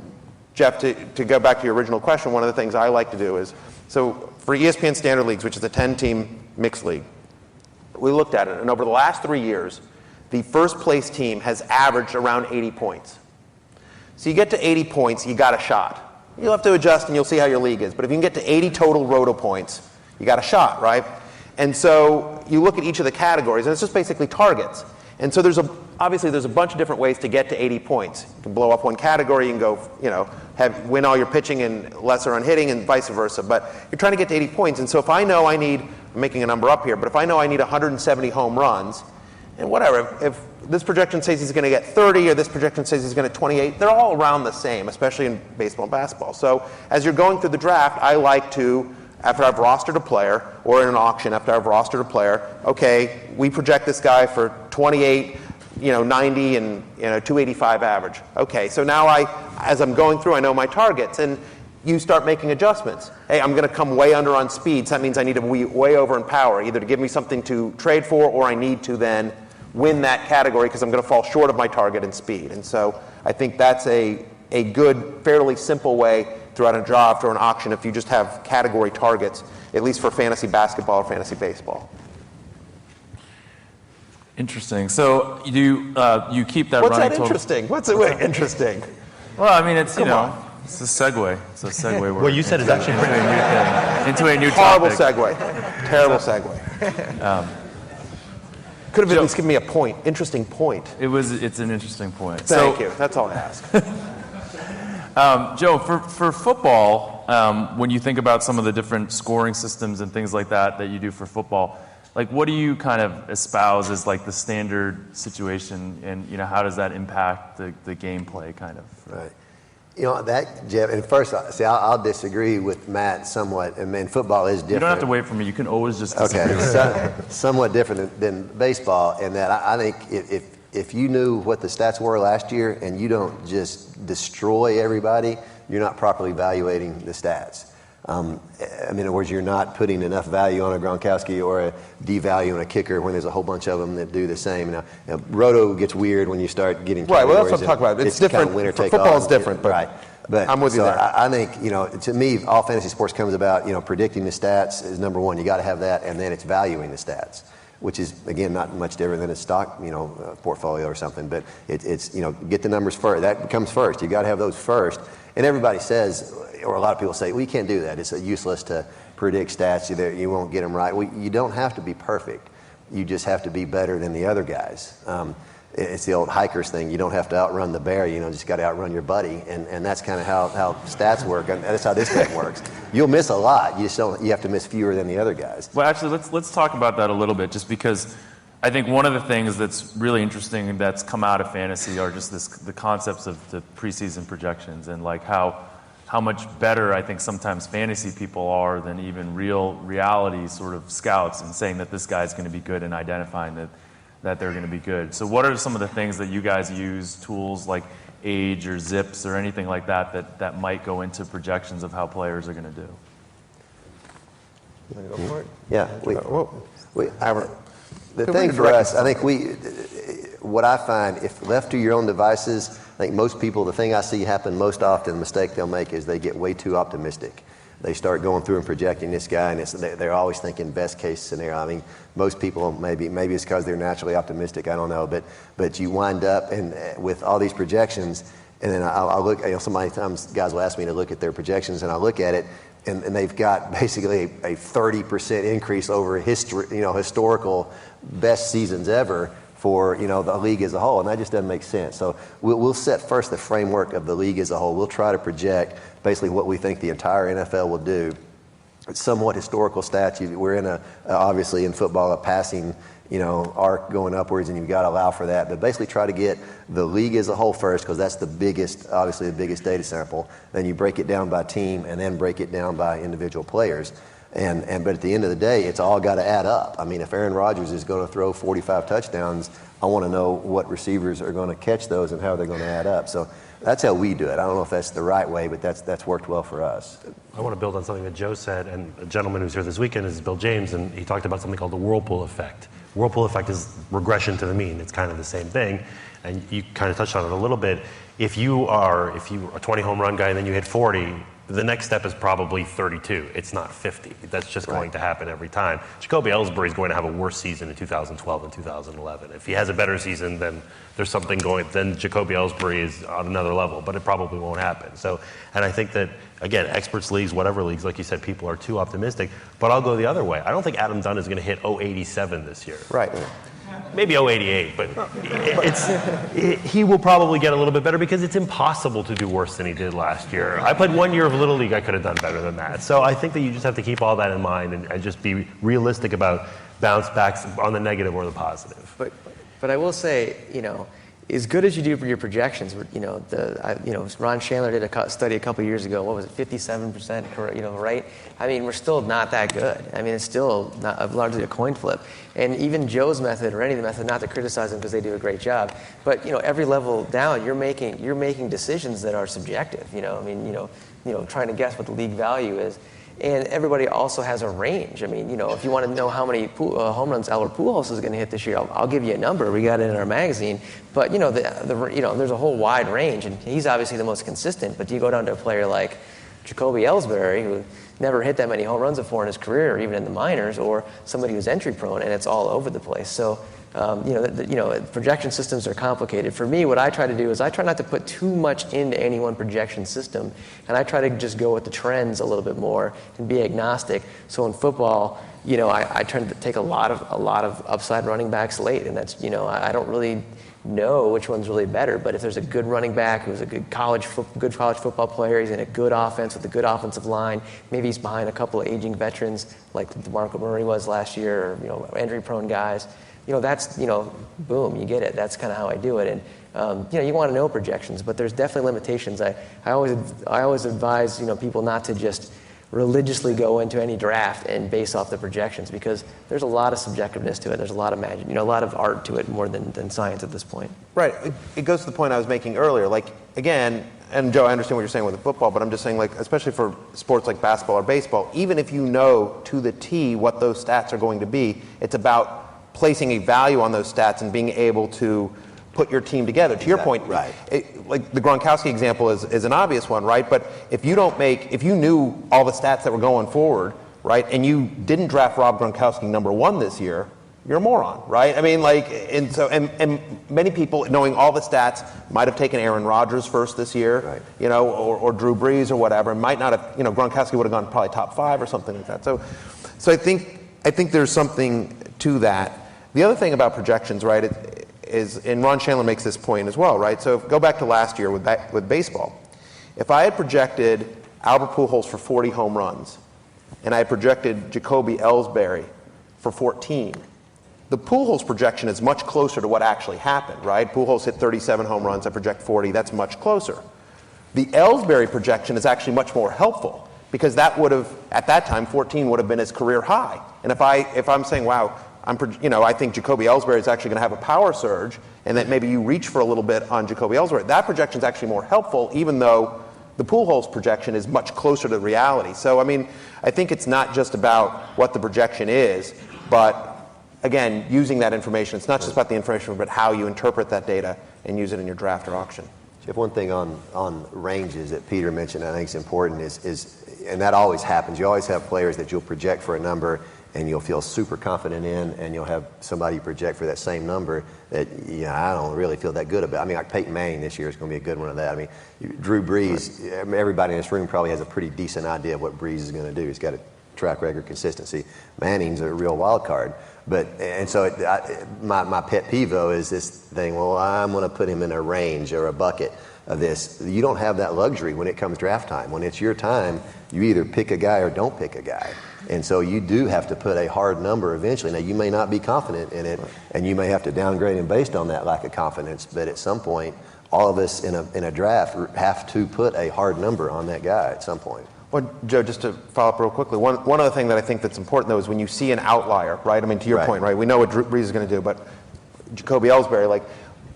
Jeff, to go back to your original question, one of the things I like to do is, so for ESPN Standard Leagues, which is a 10-team mixed league, we looked at it, and over the last 3 years, the first place team has averaged around 80 points. So you get to 80 points, you got a shot. You'll have to adjust and you'll see how your league is. But if you can get to 80 total roto points, you got a shot, right? And so you look at each of the categories, and it's just basically targets. And so there's a bunch of different ways to get to 80 points. You can blow up one category, you can go, win all your pitching and lesser on hitting, and vice versa. But you're trying to get to 80 points. And so if I know I'm making a number up here, but if I know I need 170 home runs, and whatever, if this projection says he's going to get 30 or this projection says he's going to 28, they're all around the same, especially in baseball and basketball. So as you're going through the draft, I like to, after I've rostered a player, or in an auction after I've rostered a player, okay, we project this guy for 28, 90 and 285 average. Okay, so now as I'm going through, I know my targets, and you start making adjustments. Hey, I'm going to come way under on speed, so that means I need to be way over in power, either to give me something to trade for, or I need to then win that category because I'm going to fall short of my target in speed. And so I think that's a good, fairly simple way throughout a draft or an auction if you just have category targets, at least for fantasy basketball or fantasy baseball. Interesting. So you keep that What's running that total. interesting? What's it interesting? Well, I mean, it's, it's a segue. It's a segue. What you said is actually pretty into a new Horrible topic. segue. Terrible segue. Could have at least given me a point. Interesting point. It's an interesting point. Thank you. That's all I ask. Joe, for football, when you think about some of the different scoring systems and things like that you do for football, like what do you kind of espouse as like the standard situation, and how does that impact the gameplay kind of? Right. That, Jeff, and first, see, I'll disagree with Matt somewhat. I mean, football is different. You don't have to wait for me. You can always just disagree. Okay, somewhat different than baseball in that I think if you knew what the stats were last year and you don't just destroy everybody, you're not properly evaluating the stats. I mean, in other words, you're not putting enough value on a Gronkowski or a devalue on a kicker when there's a whole bunch of them that do the same. Now Roto gets weird when you start getting right. Well, that's what I'm talking about. It's different. Kind of winner take Football all. is different, but right. But I'm with you there. I think to me, all fantasy sports comes about predicting the stats is number one. You got to have that, and then it's valuing the stats, which is again not much different than a stock portfolio or something. But it's get the numbers first. That comes first. You got to have those first. And everybody says, or a lot of people say, well, you can't do that. It's useless to predict stats. You won't get them right. Well, you don't have to be perfect. You just have to be better than the other guys. It's the old hikers thing. You don't have to outrun the bear. Just got to outrun your buddy. And that's kind of how stats work. And that's how this thing works. You'll miss a lot. You have to miss fewer than the other guys. Well, actually, let's talk about that a little bit, just because I think one of the things that's really interesting that's come out of fantasy are just the concepts of the preseason projections, and like how how much better I think sometimes fantasy people are than even reality sort of scouts in saying that this guy's going to be good and identifying that they're going to be good. So what are some of the things that you guys use, tools like age or zips or anything like that might go into projections of how players are going to do? You want to go for it? Yeah. The thing for us, I think what I find, if left to your own devices, I think most people, the thing I see happen most often, the mistake they'll make is they get way too optimistic. They start going through and projecting this guy, and they're always thinking best case scenario. I mean, most people, maybe it's because they're naturally optimistic, I don't know, but you wind up with all these projections, and then I'll look, sometimes guys will ask me to look at their projections, and I'll look at it, and they've got basically a 30% increase over historical best seasons ever for the league as a whole, and that just doesn't make sense. So we'll set first the framework of the league as a whole. We'll try to project basically what we think the entire NFL will do. It's somewhat historical stats. We're in obviously in football a passing arc going upwards, and you've got to allow for that. But basically try to get the league as a whole first, because that's obviously the biggest data sample. Then you break it down by team, and then break it down by individual players. But at the end of the day, it's all got to add up. I mean, if Aaron Rodgers is going to throw 45 touchdowns, I want to know what receivers are going to catch those and how they're going to add up. So that's how we do it. I don't know if that's the right way, but that's worked well for us. I want to build on something that Joe said, and a gentleman who's here this weekend is Bill James, and he talked about something called the whirlpool effect. Whirlpool effect is regression to the mean. It's kind of the same thing, and you kind of touched on it a little bit. If you're a 20 home run guy and then you hit 40, the next step is probably 32. It's not 50. That's just going to happen every time. Jacoby Ellsbury is going to have a worse season in 2012 and 2011. If he has a better season, then there's something going. Then Jacoby Ellsbury is on another level, but it probably won't happen. So, and I think that again, experts leagues, whatever leagues, like you said, people are too optimistic. But I'll go the other way. I don't think Adam Dunn is going to hit 087 this year. Right. Maybe 088, but he will probably get a little bit better because it's impossible to do worse than he did last year. I played 1 year of Little League, I could have done better than that. So I think that you just have to keep all that in mind and just be realistic about bounce backs on the negative or the positive. But I will say, as good as you do for your projections, Ron Chandler did a study a couple years ago. What was it, 57%? Right? I mean, we're still not that good. I mean, it's still largely a coin flip. And even Joe's method or any of the method, not to criticize them because they do a great job, but every level down, you're making decisions that are subjective. Trying to guess what the league value is. And everybody also has a range. I mean, if you want to know how many home runs Albert Pujols is going to hit this year, I'll give you a number. We got it in our magazine. But there's a whole wide range, and he's obviously the most consistent. But you go down to a player like Jacoby Ellsbury, who never hit that many home runs before in his career, or even in the minors, or somebody who's entry prone, and it's all over the place. So. Projection systems are complicated. For me, what I try to do is I try not to put too much into any one projection system, and I try to just go with the trends a little bit more and be agnostic. So in football, I try to take a lot of upside running backs late, and that's I don't really know which one's really better. But if there's a good running back who's a good college football player, he's in a good offense with a good offensive line. Maybe he's behind a couple of aging veterans like DeMarco Murray was last year, or injury prone guys. That's, boom, you get it. That's kind of how I do it. And, you want to know projections, but there's definitely limitations. I always advise, people not to just religiously go into any draft and base off the projections, because there's a lot of subjectiveness to it. There's a lot of magic, a lot of art to it more than science at this point. Right. It goes to the point I was making earlier. Like, again, and Joe, I understand what you're saying with the football, but I'm just saying, like, especially for sports like basketball or baseball, even if you know to the T what those stats are going to be, it's about placing a value on those stats and being able to put your team together. To your point, right. Like the Gronkowski example is an obvious one, right? But if you knew all the stats that were going forward, right, and you didn't draft Rob Gronkowski number 1 this year, you're a moron, right? I mean, and many people knowing all the stats might have taken Aaron Rodgers first this year, right. Or Drew Brees or whatever, and might not have, Gronkowski would have gone probably top 5 or something like that. So I think there's something to that. The other thing about projections, right, is, and Ron Chandler makes this point as well, right? So go back to last year with baseball. If I had projected Albert Pujols for 40 home runs, and I had projected Jacoby Ellsbury for 14, the Pujols projection is much closer to what actually happened, right? Pujols hit 37 home runs, I project 40, that's much closer. The Ellsbury projection is actually much more helpful because that would have, at that time, 14 would have been his career high. And if I'm saying, wow, I think Jacoby Ellsbury is actually going to have a power surge, and that maybe you reach for a little bit on Jacoby Ellsbury, that projection is actually more helpful, even though the Pujols projection is much closer to reality. So, I mean, I think it's not just about what the projection is, but again, using that information. It's not just about the information, but how you interpret that data and use it in your draft or auction. Jeff, one thing on ranges that Peter mentioned I think is important is, and that always happens, you always have players that you'll project for a number and you'll feel super confident in, and you'll have somebody project for that same number that I don't really feel that good about. I mean, like Peyton Manning this year is going to be a good one of that. I mean, Drew Brees, everybody in this room probably has a pretty decent idea of what Brees is going to do. He's got a track record consistency. Manning's a real wild card. My pet peeve, though, is this thing, well, I'm going to put him in a range or a bucket of this. You don't have that luxury when it comes draft time. When it's your time, you either pick a guy or don't pick a guy. And so you do have to put a hard number eventually. Now, you may not be confident in it, and you may have to downgrade him based on that lack of confidence, but at some point, all of us in a draft have to put a hard number on that guy at some point. Well, Joe, just to follow up real quickly, one other thing that I think that's important, though, is when you see an outlier, right? I mean, to your point, right? We know what Drew Brees is going to do, but Jacoby Ellsbury, like,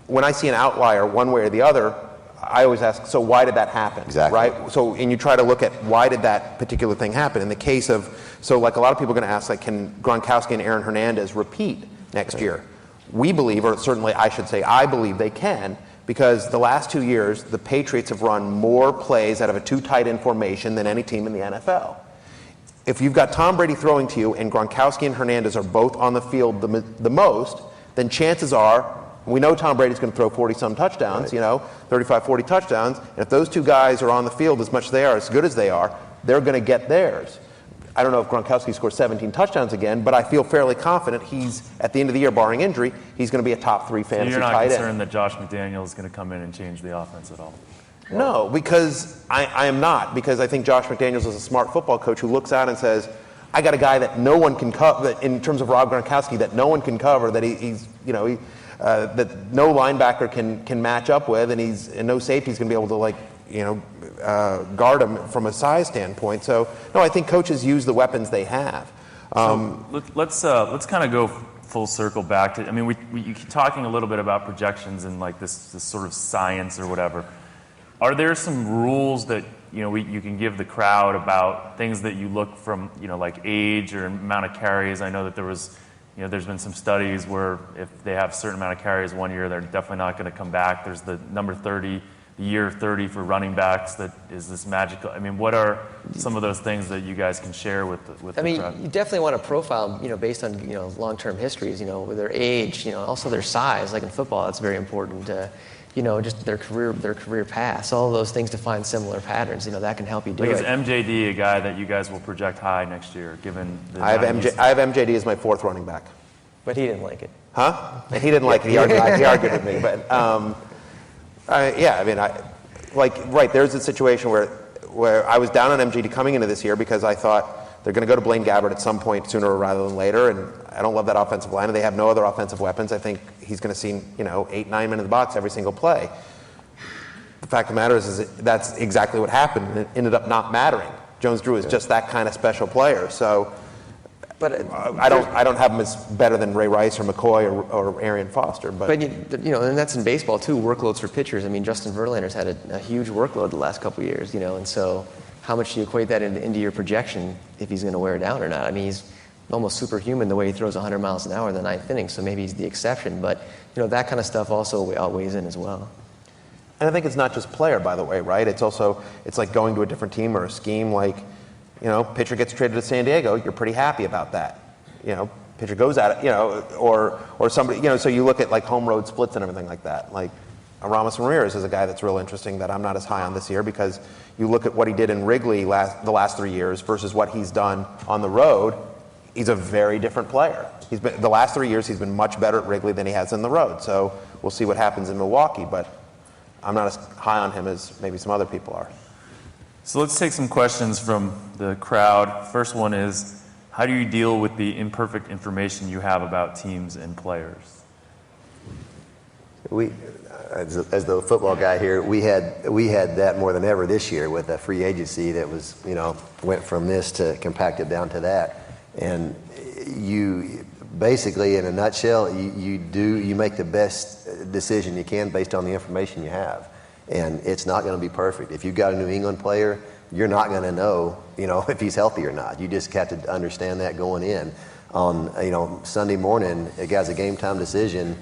when I see an outlier one way or the other, I always ask, so why did that happen? Exactly. Right? So, and you try to look at why did that particular thing happen? In the case of, so like a lot of people are going to ask, like, can Gronkowski and Aaron Hernandez repeat next year? We believe, or certainly I should say I believe they can, because the last 2 years, the Patriots have run more plays out of a two tight end formation than any team in the NFL. If you've got Tom Brady throwing to you and Gronkowski and Hernandez are both on the field the most, then chances are, we know Tom Brady's going to throw 40-some touchdowns, 35, 40 touchdowns, and if those two guys are on the field as much as they are, as good as they are, they're going to get theirs. I don't know if Gronkowski scores 17 touchdowns again, but I feel fairly confident he's, at the end of the year, barring injury, he's going to be a top 3 fantasy tight end. So you're not concerned that Josh McDaniels is going to come in and change the offense at all? No, because I am not, because I think Josh McDaniels is a smart football coach who looks out and says, I got a guy that no one can cover, in terms of Rob Gronkowski, that no one can cover, that that no linebacker can match up with, and no safety's going to be able to guard him from a size standpoint. So no, I think coaches use the weapons they have. So let's kind of go full circle back to. I mean, you keep talking a little bit about projections and like this sort of science or whatever. Are there some rules that you can give the crowd about things that you look from like age or amount of carries? I know that there was. There's been some studies where if they have a certain amount of carries one year, they're definitely not going to come back. There's the number 30, the year 30 for running backs that is this magical. I mean, what are some of those things that you guys can share with the crowd? You definitely want to profile, based on, long-term histories, with their age, also their size. Like in football, that's very important. Just their career paths, all of those things to find similar patterns. That can help you do it. Is MJD a guy that you guys will project high next year, given the I have MJD as my 4th running back. But he didn't like it. Huh? And he didn't like it. He argued with me. But there's a situation where I was down on MJD coming into this year because I thought they're going to go to Blaine Gabbert at some point sooner rather than later, and I don't love that offensive line, and they have no other offensive weapons. I think he's going to see 8-9 men in the box every single play. The fact of the matter is that's exactly what happened, and it ended up not mattering. Jones-Drew is just that kind of special player. So, but I don't have him as better than Ray Rice or McCoy or Arian Foster. But and that's in baseball too. Workloads for pitchers. I mean, Justin Verlander's had a huge workload the last couple of years. And so how much do you equate that into your projection if he's going to wear it down or not? I mean, he's almost superhuman the way he throws 100 miles an hour in the 9th inning. So maybe he's the exception. But that kind of stuff also weighs in as well. And I think it's not just player, by the way, right? It's like going to a different team or a scheme. Like, pitcher gets traded to San Diego, you're pretty happy about that. Pitcher goes at it, or somebody, so you look at like home road splits and everything like that. Like Aramis Ramirez is a guy that's real interesting that I'm not as high on this year because you look at what he did in Wrigley the last 3 years versus what he's done on the road. He's a very different player. The last 3 years he's been much better at Wrigley than he has in the road. So we'll see what happens in Milwaukee, but I'm not as high on him as maybe some other people are. So let's take some questions from the crowd. First one is, how do you deal with the imperfect information you have about teams and players? As the football guy here, we had that more than ever this year with a free agency that was, went from this to compacted down to that. And you basically, in a nutshell, you make the best decision you can based on the information you have. And it's not going to be perfect. If you've got a New England player, you're not going to know, if he's healthy or not. You just have to understand that going in. On, Sunday morning, a guy's a game time decision.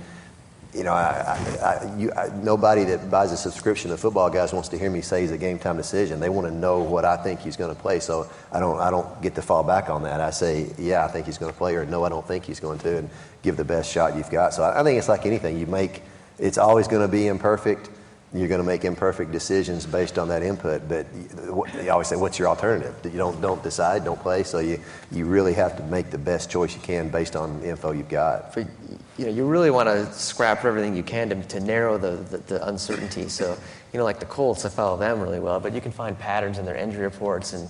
Nobody that buys a subscription to Football Guys wants to hear me say he's a game time decision. They want to know what I think he's going to play. So I don't get to fall back on that. I say, yeah, I think he's going to play, or no, I don't think he's going to, and give the best shot you've got. So I think it's like anything. It's always going to be imperfect. You're going to make imperfect decisions based on that input. But you always say, what's your alternative? You don't decide, don't play. So you really have to make the best choice you can based on the info you've got. You really want to scrap everything you can to narrow the uncertainty. So, like the Colts, I follow them really well, but you can find patterns in their injury reports and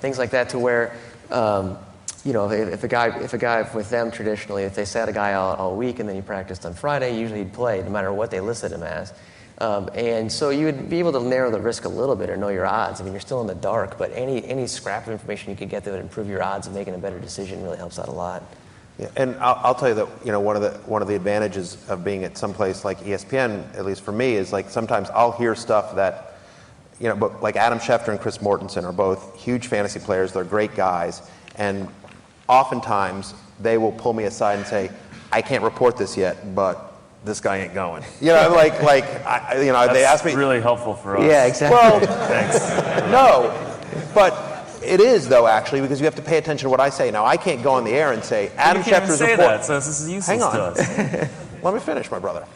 things like that to where, if a guy with them traditionally, if they sat a guy out all week and then he practiced on Friday, usually he'd play no matter what they listed him as. And so you would be able to narrow the risk a little bit or know your odds. I mean, you're still in the dark, but any scrap of information you could get that would improve your odds of making a better decision really helps out a lot. Yeah, and I'll tell you that one of the advantages of being at some place like ESPN, at least for me, is like sometimes I'll hear stuff that, but like Adam Schefter and Chris Mortensen are both huge fantasy players. They're great guys, and oftentimes they will pull me aside and say, "I can't report this yet, but this guy ain't going." They ask me. That's really helpful for us. Yeah, exactly. Well, Thanks. no, but. It is, though, actually, because you have to pay attention to what I say. Now, I can't go on the air and say, Adam Schefter's say report. that, so this is useless Hang on. to us. Let me finish, my brother.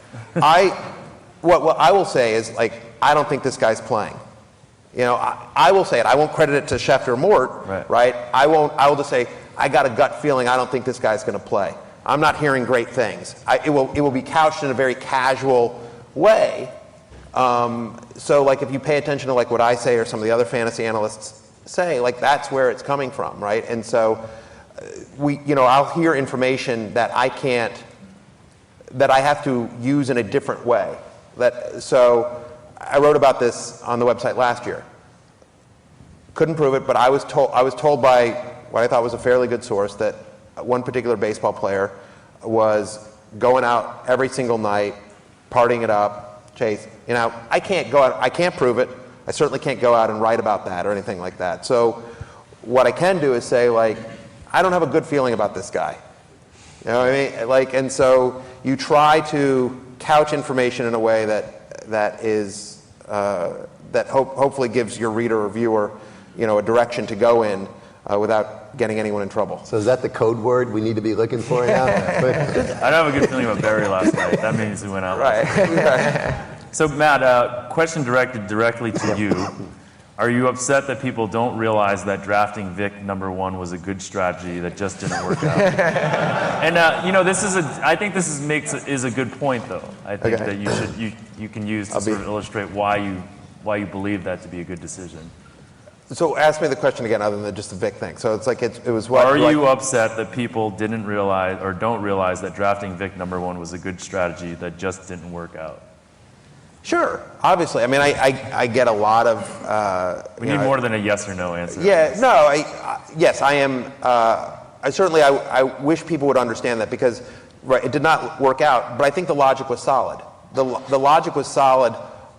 What I will say is, I don't think this guy's playing. I will say it. I won't credit it to Schefter or Mort, right? I will just say, I got a gut feeling I don't think this guy's going to play. I'm not hearing great things. It will be couched in a very casual way. So, if you pay attention to, what I say or some of the other fantasy analysts say, that's where it's coming from, right? And so I'll hear information that I have to use in a different way. So I wrote about this on the website last year. Couldn't prove it, but I was told by what I thought was a fairly good source that one particular baseball player was going out every single night, partying it up. Chase, I can't go out, I can't prove it. I certainly can't go out and write about that or anything like that. So what I can do is say, I don't have a good feeling about this guy. You know what I mean? And so you try to couch information in a way that is that hopefully gives your reader or viewer, a direction to go in without getting anyone in trouble. So is that the code word we need to be looking for now? I don't have a good feeling about Barry last night. That means he went out. Right. So, Matt, question directed directly to you. Are you upset that people don't realize that drafting Vic #1 was a good strategy that just didn't work out? And I think this is a good point, though. I think that you can use to sort of illustrate why you believe that to be a good decision. So ask me the question again, other than just the Vic thing. So it's it was what? Are you upset that people didn't realize or don't realize that drafting Vic #1 was a good strategy that just didn't work out? Sure, obviously. I mean, I get a lot of. We need more than a yes or no answer. Yeah, no. Yes, I am. I wish people would understand that because, it did not work out. But I think the logic was solid. The logic was solid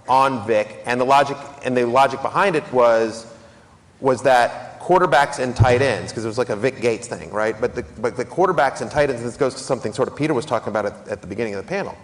on Vic, and the logic behind it was that quarterbacks and tight ends, because it was like a Vic Gates thing, right? But the quarterbacks and tight ends, and this goes to something sort of Peter was talking about at the beginning of the panel.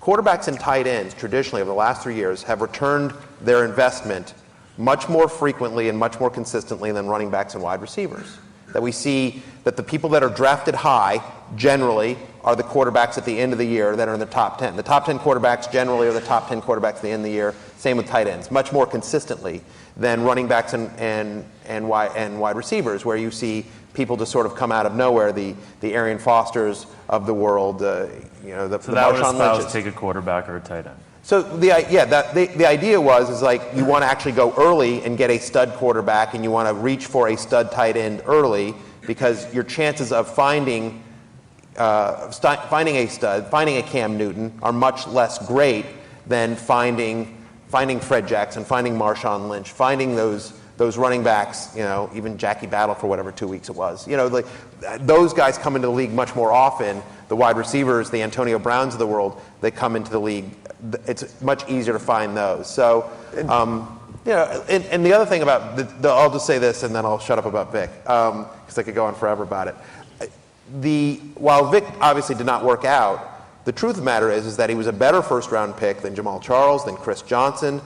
Quarterbacks and tight ends, traditionally over the last 3 years, have returned their investment much more frequently and much more consistently than running backs and wide receivers. That we see that the people that are drafted high generally are the quarterbacks at the end of the year that are in the top 10. The top 10 quarterbacks generally are the top 10 quarterbacks at the end of the year. Same with tight ends, much more consistently than running backs and wide receivers, where you see people just sort of come out of nowhere, the Arian Fosters of the world, the So that would Marshawn Lynch's. take a quarterback or a tight end. So the idea was you want to actually go early and get a stud quarterback, and you want to reach for a stud tight end early, because your chances of finding finding a stud, finding a Cam Newton are much less great than finding Fred Jackson, finding Marshawn Lynch, finding those running backs, even Jackie Battle for whatever 2 weeks it was. Like those guys come into the league much more often. The wide receivers, the Antonio Browns of the world, they come into the league. It's much easier to find those. So, and the other thing about I'll just say this and then I'll shut up about Vic because I could go on forever about it. While Vic obviously did not work out, the truth of the matter is that he was a better first-round pick than Jamal Charles, than Chris Johnson,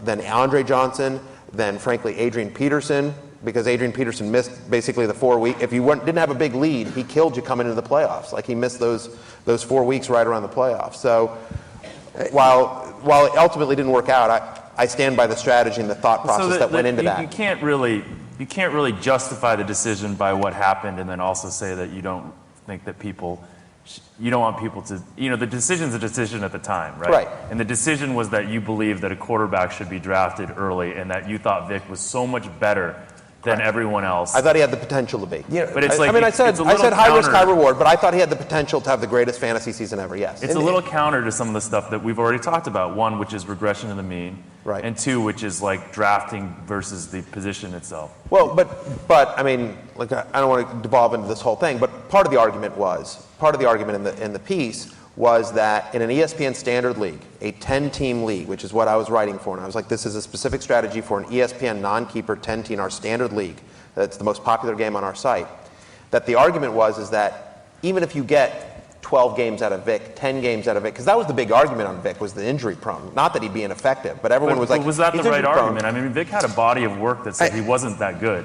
than Andre Johnson, than, frankly, Adrian Peterson, because Adrian Peterson missed basically the 4 weeks. If you didn't have a big lead, he killed you coming into the playoffs. Like, he missed those 4 weeks right around the playoffs. So while it ultimately didn't work out, I stand by the strategy and the thought process that went into that. You can't really justify the decision by what happened and then also say that you don't think that you don't want people to, the decision's a decision at the time, right? Right. And the decision was that you believed that a quarterback should be drafted early and that you thought Vic was so much better than everyone else. I thought he had the potential to be. But it's like, I said it's high risk, high reward, but I thought he had the potential to have the greatest fantasy season ever, yes. It's a little counter to some of the stuff that we've already talked about. One, which is regression to the mean. Right. And two, which is like drafting versus the position itself. Well, but I mean, like, I don't want to devolve into this whole thing, but part of the argument in the piece was that in an ESPN standard league, a 10-team league, which is what I was writing for, and I was like, this is a specific strategy for an ESPN non-keeper 10-team, our standard league. That's the most popular game on our site. That the argument is that even if you get 12 games out of Vic, 10 games out of Vic, because that was the big argument on Vic, was the injury prone. Not that he'd be ineffective, but everyone was like, was that the right prone. argument? I mean, Vic had a body of work that said he wasn't that good.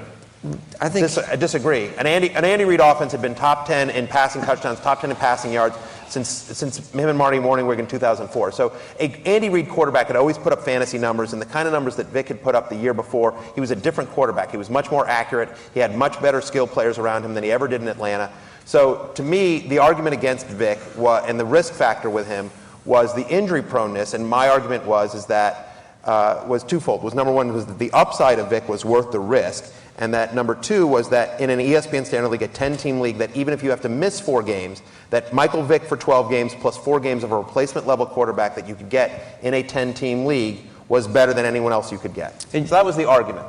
I disagree. An Andy Reid offense had been top 10 in passing touchdowns, top 10 in passing yards since him and Marty Morningwig in 2004. So an Andy Reid quarterback had always put up fantasy numbers, and the kind of numbers that Vic had put up the year before. He was a different quarterback. He was much more accurate. He had much better skill players around him than he ever did in Atlanta. So to me, the argument against Vic and the risk factor with him was the injury proneness, and my argument was twofold. Number one was that the upside of Vic was worth the risk, and that number two was that in an ESPN Standard League, a 10-team league, that even if you have to miss 4 games, that Michael Vick for 12 games plus 4 games of a replacement level quarterback that you could get in a 10-team league was better than anyone else you could get. So that was the argument.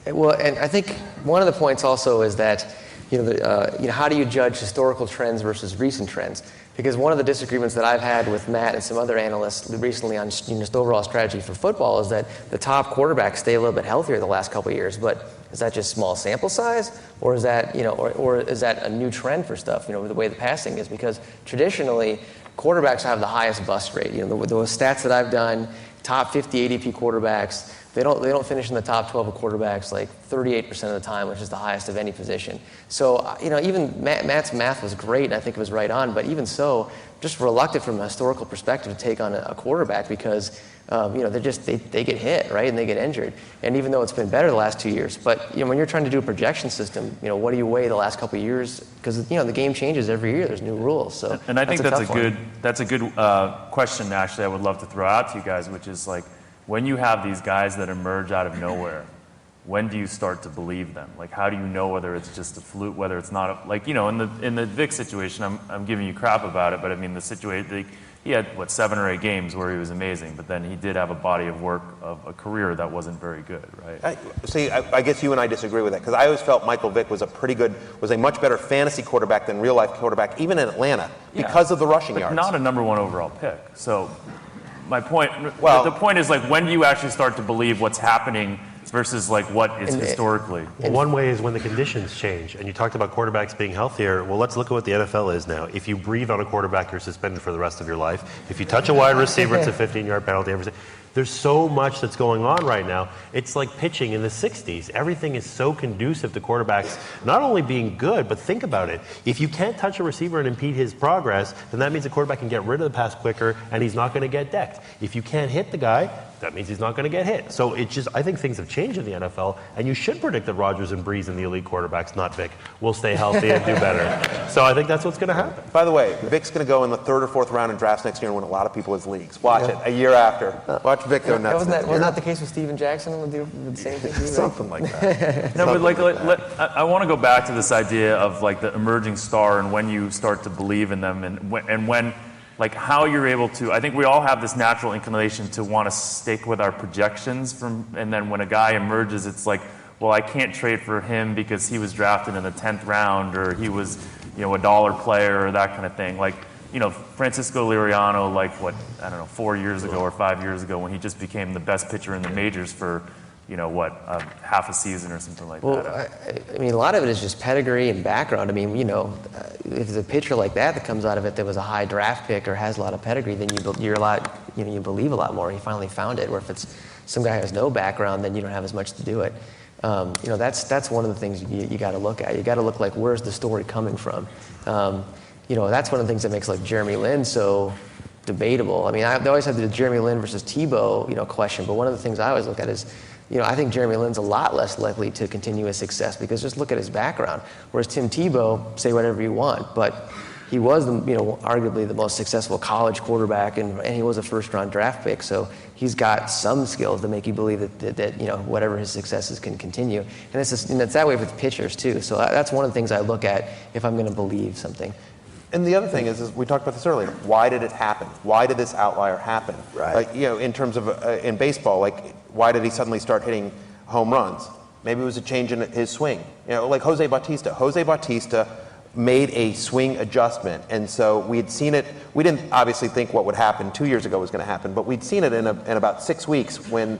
Well, and I think one of the points also is that how do you judge historical trends versus recent trends? Because one of the disagreements that I've had with Matt and some other analysts recently on just overall strategy for football is that the top quarterbacks stay a little bit healthier the last couple of years. But is that just small sample size, or is that or is that a new trend for stuff? The way the passing is, because traditionally quarterbacks have the highest bust rate. The stats that I've done, top 50 ADP quarterbacks. They don't finish in the top 12 of quarterbacks like 38% of the time, which is the highest of any position. So, even Matt's math was great, and I think it was right on, but even so, just reluctant from a historical perspective to take on a quarterback because, they get hit, right, and they get injured. And even though it's been better the last 2 years, but, when you're trying to do a projection system, what do you weigh the last couple of years? Because, the game changes every year. There's new rules. So, and I think that's a good question, actually, I would love to throw out to you guys, which is like, when you have these guys that emerge out of nowhere, when do you start to believe them? Like, how do you know whether it's just a fluke, whether it's not in the Vic situation, I'm giving you crap about it, but I mean the situation, he had 7 or 8 games where he was amazing, but then he did have a body of work of a career that wasn't very good, right? I guess you and I disagree with that, because I always felt Michael Vick was a much better fantasy quarterback than real life quarterback, even in Atlanta, because of the rushing yards. Not a number 1 overall pick. So my point, the point is, like, when do you actually start to believe what's happening versus like what is historically? Well, one way is when the conditions change. And you talked about quarterbacks being healthier. Well, let's look at what the NFL is now. If you breathe on a quarterback, you're suspended for the rest of your life. If you touch a wide receiver, it's a 15-yard penalty. There's so much that's going on right now. It's like pitching in the 60s. Everything is so conducive to quarterbacks not only being good, but think about it. If you can't touch a receiver and impede his progress, then that means the quarterback can get rid of the pass quicker and he's not going to get decked. If you can't hit the guy, that means he's not going to get hit. So I think things have changed in the NFL, and you should predict that Rodgers and Breeze and the elite quarterbacks, not Vic, will stay healthy and do better. So I think that's what's going to happen. By the way, Vic's going to go in the 3rd or 4th round in drafts next year and win a lot of people's leagues. Watch it. A year after. Watch Vic go nuts. Wasn't that the case with Steven Jackson with the same thing? Something like that. No, but I want to go back to this idea of like the emerging star and when you start to believe in them and when like how you're able to. I think we all have this natural inclination to want to stick with our projections and then when a guy emerges, it's like, well, I can't trade for him because he was drafted in the 10th round or he was, a dollar player or that kind of thing. Like, Francisco Liriano, 4 years ago or 5 years ago when he just became the best pitcher in the majors for, half a season or something like that. Well, I mean, a lot of it is just pedigree and background. I mean, if there's a pitcher like that comes out of it that was a high draft pick or has a lot of pedigree, then you believe a lot more. He finally found it. Where if it's some guy who has no background, then you don't have as much to do it. That's one of the things you got to look at. You got to look like where's the story coming from. That's one of the things that makes like Jeremy Lin so debatable. I mean, they always have the Jeremy Lin versus Tebow, question. But one of the things I always look at is, I think Jeremy Lin's a lot less likely to continue his success because just look at his background. Whereas Tim Tebow, say whatever you want, but he was, arguably the most successful college quarterback, and he was a first-round draft pick. So he's got some skills to make you believe that whatever his successes can continue. And it's that way with pitchers too. So that's one of the things I look at if I'm going to believe something. And the other thing is we talked about this earlier. Why did it happen? Why did this outlier happen? Right. In terms of in baseball, why did he suddenly start hitting home runs? Maybe it was a change in his swing. Like Jose Bautista. Jose Bautista made a swing adjustment, and so we had seen it. We didn't obviously think what would happen 2 years ago was going to happen, but we'd seen it in about 6 weeks when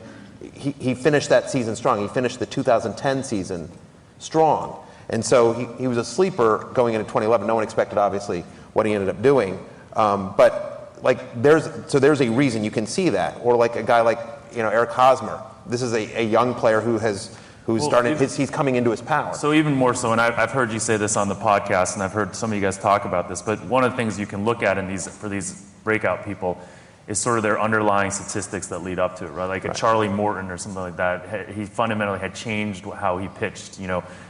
he finished that season strong. He finished the 2010 season strong. And so he was a sleeper going into 2011. No one expected, obviously, what he ended up doing. But there's a reason you can see that. Or like a guy like Eric Hosmer. This is a young player he's coming into his power. So even more so, and I've heard you say this on the podcast, and I've heard some of you guys talk about this. But one of the things you can look at for these breakout people is sort of their underlying statistics that lead up to it, right? Like a Charlie Morton or something like that. He fundamentally had changed how he pitched.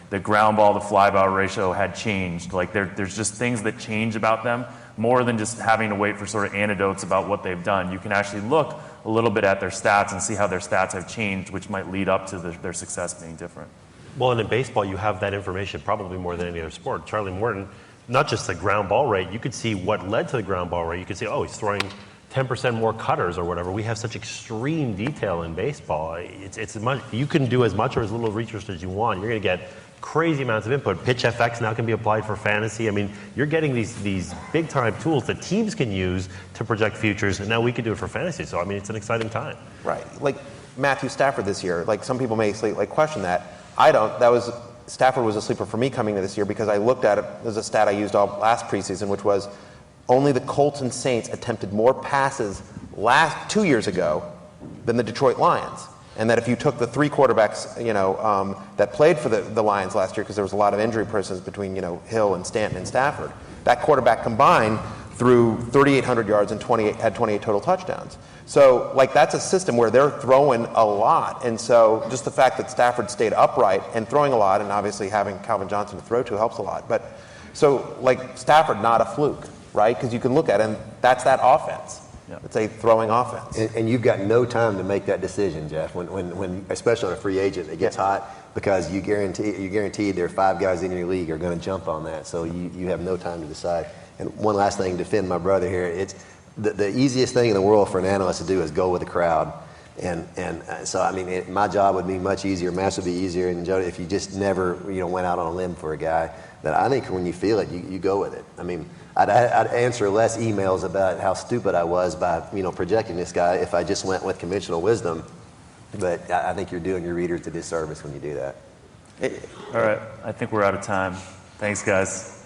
The ground ball to fly ball ratio had changed. Like there's just things that change about them more than just having to wait for sort of anecdotes about what they've done. You can actually look a little bit at their stats and see how their stats have changed, which might lead up to their success being different. Well, and in baseball, you have that information probably more than any other sport. Charlie Morton, not just the ground ball rate, you could see what led to the ground ball rate. You could see, he's throwing 10% more cutters or whatever. We have such extreme detail in baseball. You can do as much or as little research as you want. You're going to get crazy amounts of input. Pitch FX now can be applied for fantasy. I mean, you're getting these big time tools that teams can use to project futures, and now we can do it for fantasy. So I mean, it's an exciting time. Right. Like Matthew Stafford this year. Like some people may question that. I don't. Stafford was a sleeper for me coming into this year because I looked at it. There's a stat I used all last preseason, which was only the Colts and Saints attempted more passes 2 years ago than the Detroit Lions. And that if you took the three quarterbacks, that played for the Lions last year, because there was a lot of injury persons between, Hill and Stanton and Stafford, that quarterback combined threw 3,800 yards and had 28 total touchdowns. So, that's a system where they're throwing a lot. And so just the fact that Stafford stayed upright and throwing a lot, and obviously having Calvin Johnson to throw to helps a lot. But so, Stafford, not a fluke, right? Because you can look at it, and that's that offense. Yeah. It's a throwing offense. And you've got no time to make that decision, Jeff, when especially on a free agent, it gets hot, because you guaranteed there are 5 guys in your league are going to jump on that. So you have no time to decide. And one last thing to defend my brother here, it's the easiest thing in the world for an analyst to do is go with the crowd. And so, I mean, my job would be much easier, Matt's would be easier, and Joe, if you just never went out on a limb for a guy. That I think when you feel it, you go with it. I mean, I'd answer less emails about how stupid I was by projecting this guy if I just went with conventional wisdom. But I think you're doing your readers a disservice when you do that. All right, I think we're out of time. Thanks, guys.